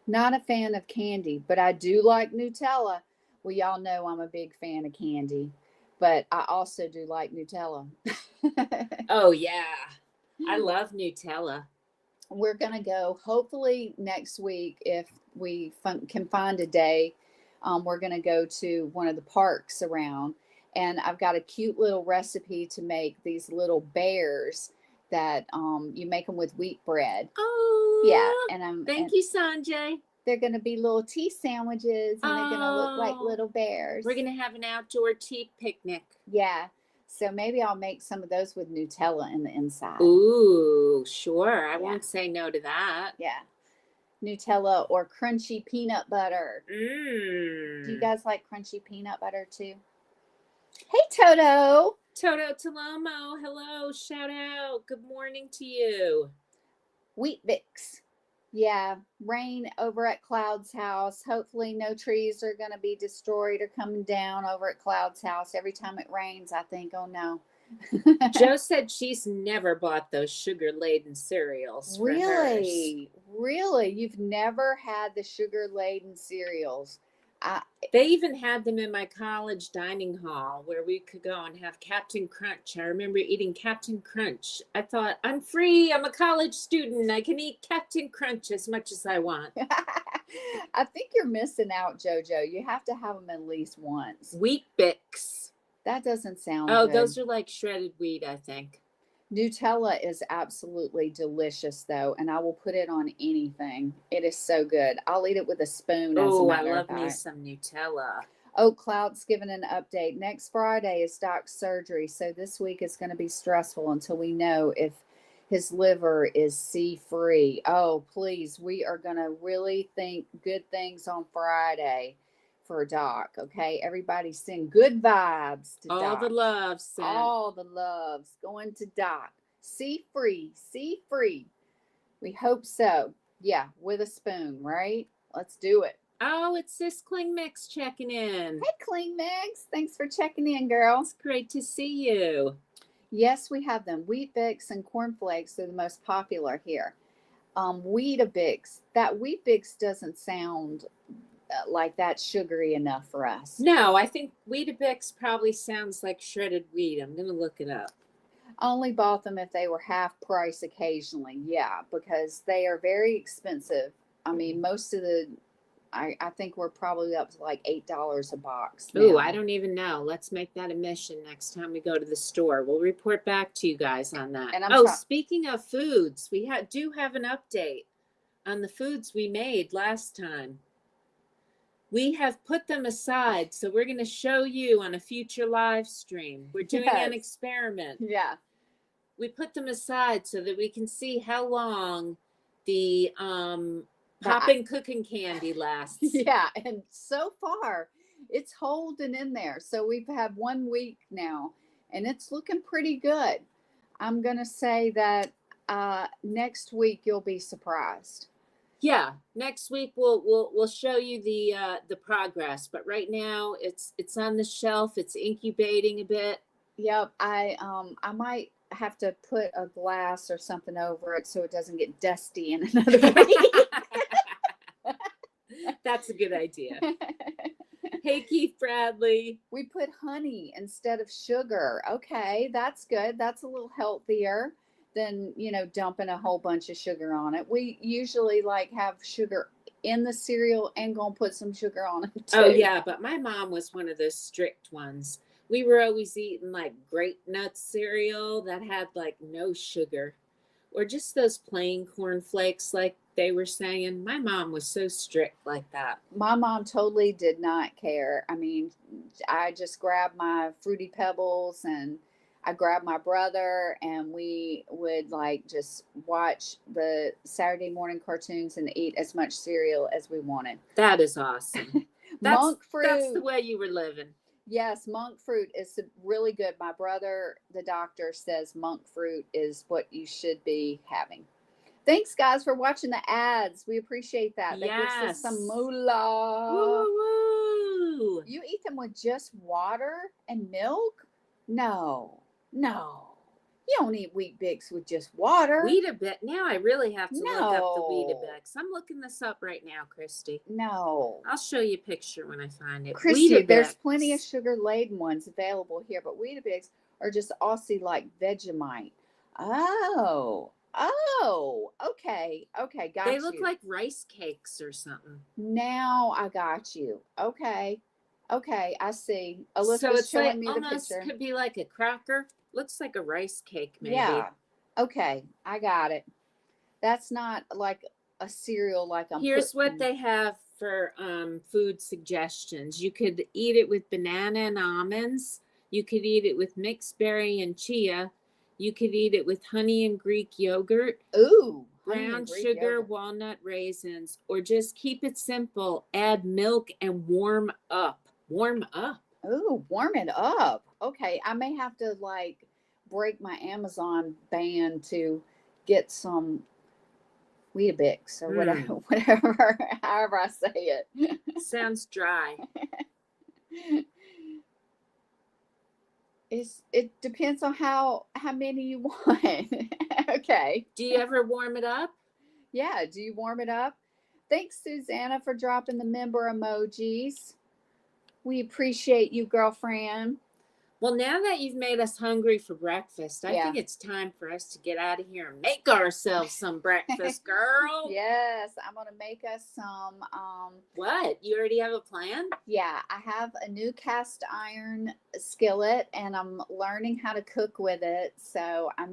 Not a fan of candy, but I do like Nutella. Well, y'all know I'm a big fan of candy, but I also do like Nutella. Oh, yeah. I love Nutella. We're going to go hopefully next week if we can find a day. We're going to go to one of the parks around, and I've got a cute little recipe to make these little bears that you make them with wheat bread. Oh, yeah. And thank you, Sanjay. They're going to be little tea sandwiches, and they're going to look like little bears. We're going to have an outdoor tea picnic. Yeah. So maybe I'll make some of those with Nutella in the inside. Ooh, sure. I won't say no to that. Yeah. Nutella or crunchy peanut butter. Do you guys like crunchy peanut butter too? Hey, Toto. Toto Talomo. Hello. Shout out. Good morning to you. Wheat Bix. Yeah. Rain over at Cloud's house. Hopefully no trees are going to be destroyed or coming down over at Cloud's house. Every time it rains, I think, oh no. Joe said she's never bought those sugar-laden cereals. Really? Really? You've never had the sugar-laden cereals? They even had them in my college dining hall where we could go and have Captain Crunch. I remember eating Captain Crunch. I thought, I'm free. I'm a college student. I can eat Captain Crunch as much as I want. I think you're missing out, JoJo. You have to have them at least once. Wheat Bix. That doesn't sound good. Oh, Those are like shredded wheat, I think. Nutella is absolutely delicious, though, and I will put it on anything. It is so good. I'll eat it with a spoon. Oh, I love me some Nutella. Oh, Cloud's giving an update. Next Friday is Doc's surgery, so this week is going to be stressful until we know if his liver is C-free. Oh, please, we are going to really think good things on Friday for Doc, okay? Everybody send good vibes to Doc. All the loves. All the loves going to Doc. C-free. We hope so. Yeah, with a spoon, right? Let's do it. Oh, it's Sis Kling Mix checking in. Hey, Kling Mix. Thanks for checking in, girl. It's great to see you. Yes, we have them. Wheat Bix and cornflakes are the most popular here. Weetabix. That Wheat Bix doesn't sound like that's sugary enough for us. No, I think Weetabix probably sounds like shredded wheat. I'm going to look it up. Only bought them if they were half price occasionally. Yeah, because they are very expensive. I mean, most of the, I think we're probably up to like $8 a box. Ooh, I don't even know. Let's make that a mission next time we go to the store. We'll report back to you guys on that. And speaking of foods, we do have an update on the foods we made last time. We have put them aside, so we're going to show you on a future live stream. We're doing an experiment. Yeah. We put them aside so that we can see how long the popping cooking candy lasts. Yeah, and so far, it's holding in there. So we've had 1 week now, and it's looking pretty good. I'm going to say that next week you'll be surprised. Yeah, next week we'll show you the progress, but right now it's on the shelf. It's incubating a bit. Yep, I might have to put a glass or something over it so it doesn't get dusty in another week. That's a good idea. Hey, Keith Bradley. We put honey instead of sugar. Okay, that's good. That's a little healthier than, dumping a whole bunch of sugar on it. We usually like have sugar in the cereal and gonna put some sugar on it too. Oh, yeah, but my mom was one of those strict ones. We were always eating like grape nut cereal that had like no sugar, or just those plain cornflakes like they were saying. My mom was so strict like that. My mom totally did not care. I mean, I just grabbed my Fruity Pebbles and I grabbed my brother, and we would like just watch the Saturday morning cartoons and eat as much cereal as we wanted. That is awesome. Monk fruit. That's the way you were living. Yes, monk fruit is really good. My brother, the doctor, says monk fruit is what you should be having. Thanks, guys, for watching the ads. We appreciate that. That gets us some moolah. Woo! You eat them with just water and milk? No. You don't eat Weet-Bix with just water. Weetabix. Now I really have to look up the Weetabix. I'm looking this up right now, Christy. No. I'll show you a picture when I find it. Christy, Weetabix. There's plenty of sugar-laden ones available here, but Weetabix are just Aussie like Vegemite. Oh, okay, got you. They look like rice cakes or something. Now I got you. Okay, I see. Elizabeth's So it's showing like me the almost picture. could be like a cracker. Looks like a rice cake, maybe. Yeah. Okay, I got it. That's not like a cereal like I'm Here's putting. what they have for food suggestions. You could eat it with banana and almonds. You could eat it with mixed berry and chia. You could eat it with honey and Greek yogurt. Ooh. Brown sugar, walnut raisins, or just keep it simple. Add milk and warm up. Warm up. Ooh, warm it up. Okay, I may have to like break my Amazon ban to get some Weetabix or whatever, however I say it. Sounds dry. It depends on how many you want. Okay. Do you ever warm it up? Yeah, do you warm it up? Thanks, Susanna, for dropping the member emojis. We appreciate you, girlfriend. Well, now that you've made us hungry for breakfast, I think it's time for us to get out of here and make ourselves some breakfast, girl. Yes, I'm going to make us some. What? You already have a plan? Yeah, I have a new cast iron skillet, and I'm learning how to cook with it. So I'll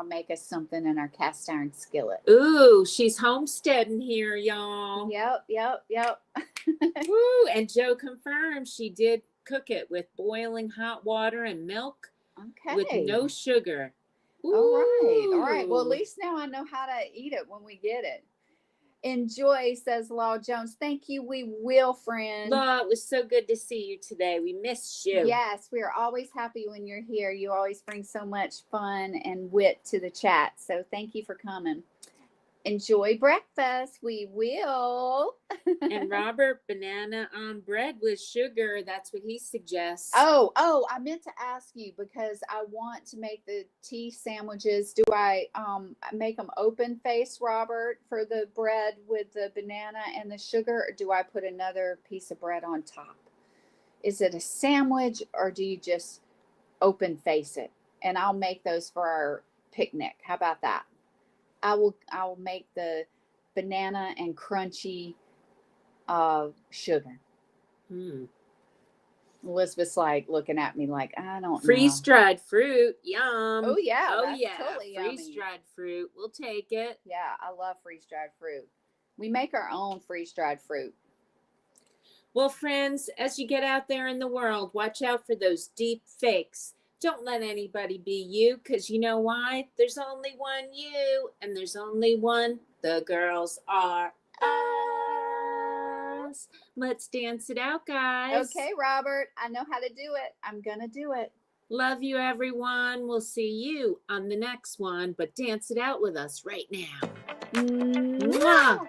make us something in our cast iron skillet. Ooh, she's homesteading here, y'all. Yep. Woo! And Joe confirmed she did cook it with boiling hot water and milk with no sugar. All right. Well, at least now I know how to eat it when we get it. Enjoy, says Law Jones. Thank you. We will, friend. Law, it was so good to see you today. We missed you. Yes, we are always happy when you're here. You always bring so much fun and wit to the chat. So thank you for coming. Enjoy breakfast. We will. And Robert, banana on bread with sugar. That's what he suggests. Oh, I meant to ask you because I want to make the tea sandwiches. Do I make them open face, Robert, for the bread with the banana and the sugar, or do I put another piece of bread on top? Is it a sandwich, or do you just open face it? And I'll make those for our picnic. How about that? I will make the banana and crunchy sugar. Elizabeth's like looking at me like, I don't know. Freeze-dried fruit. Yum. Oh, yeah. Oh, yeah. Totally yummy. Freeze-dried fruit. We'll take it. Yeah, I love freeze-dried fruit. We make our own freeze-dried fruit. Well, friends, as you get out there in the world, watch out for those deep fakes. Don't let anybody be you, because you know why? There's only one you, and there's only one The Girls Are Us. Let's dance it out, guys. Okay, Robert. I know how to do it. I'm going to do it. Love you, everyone. We'll see you on the next one, but dance it out with us right now. Mwah.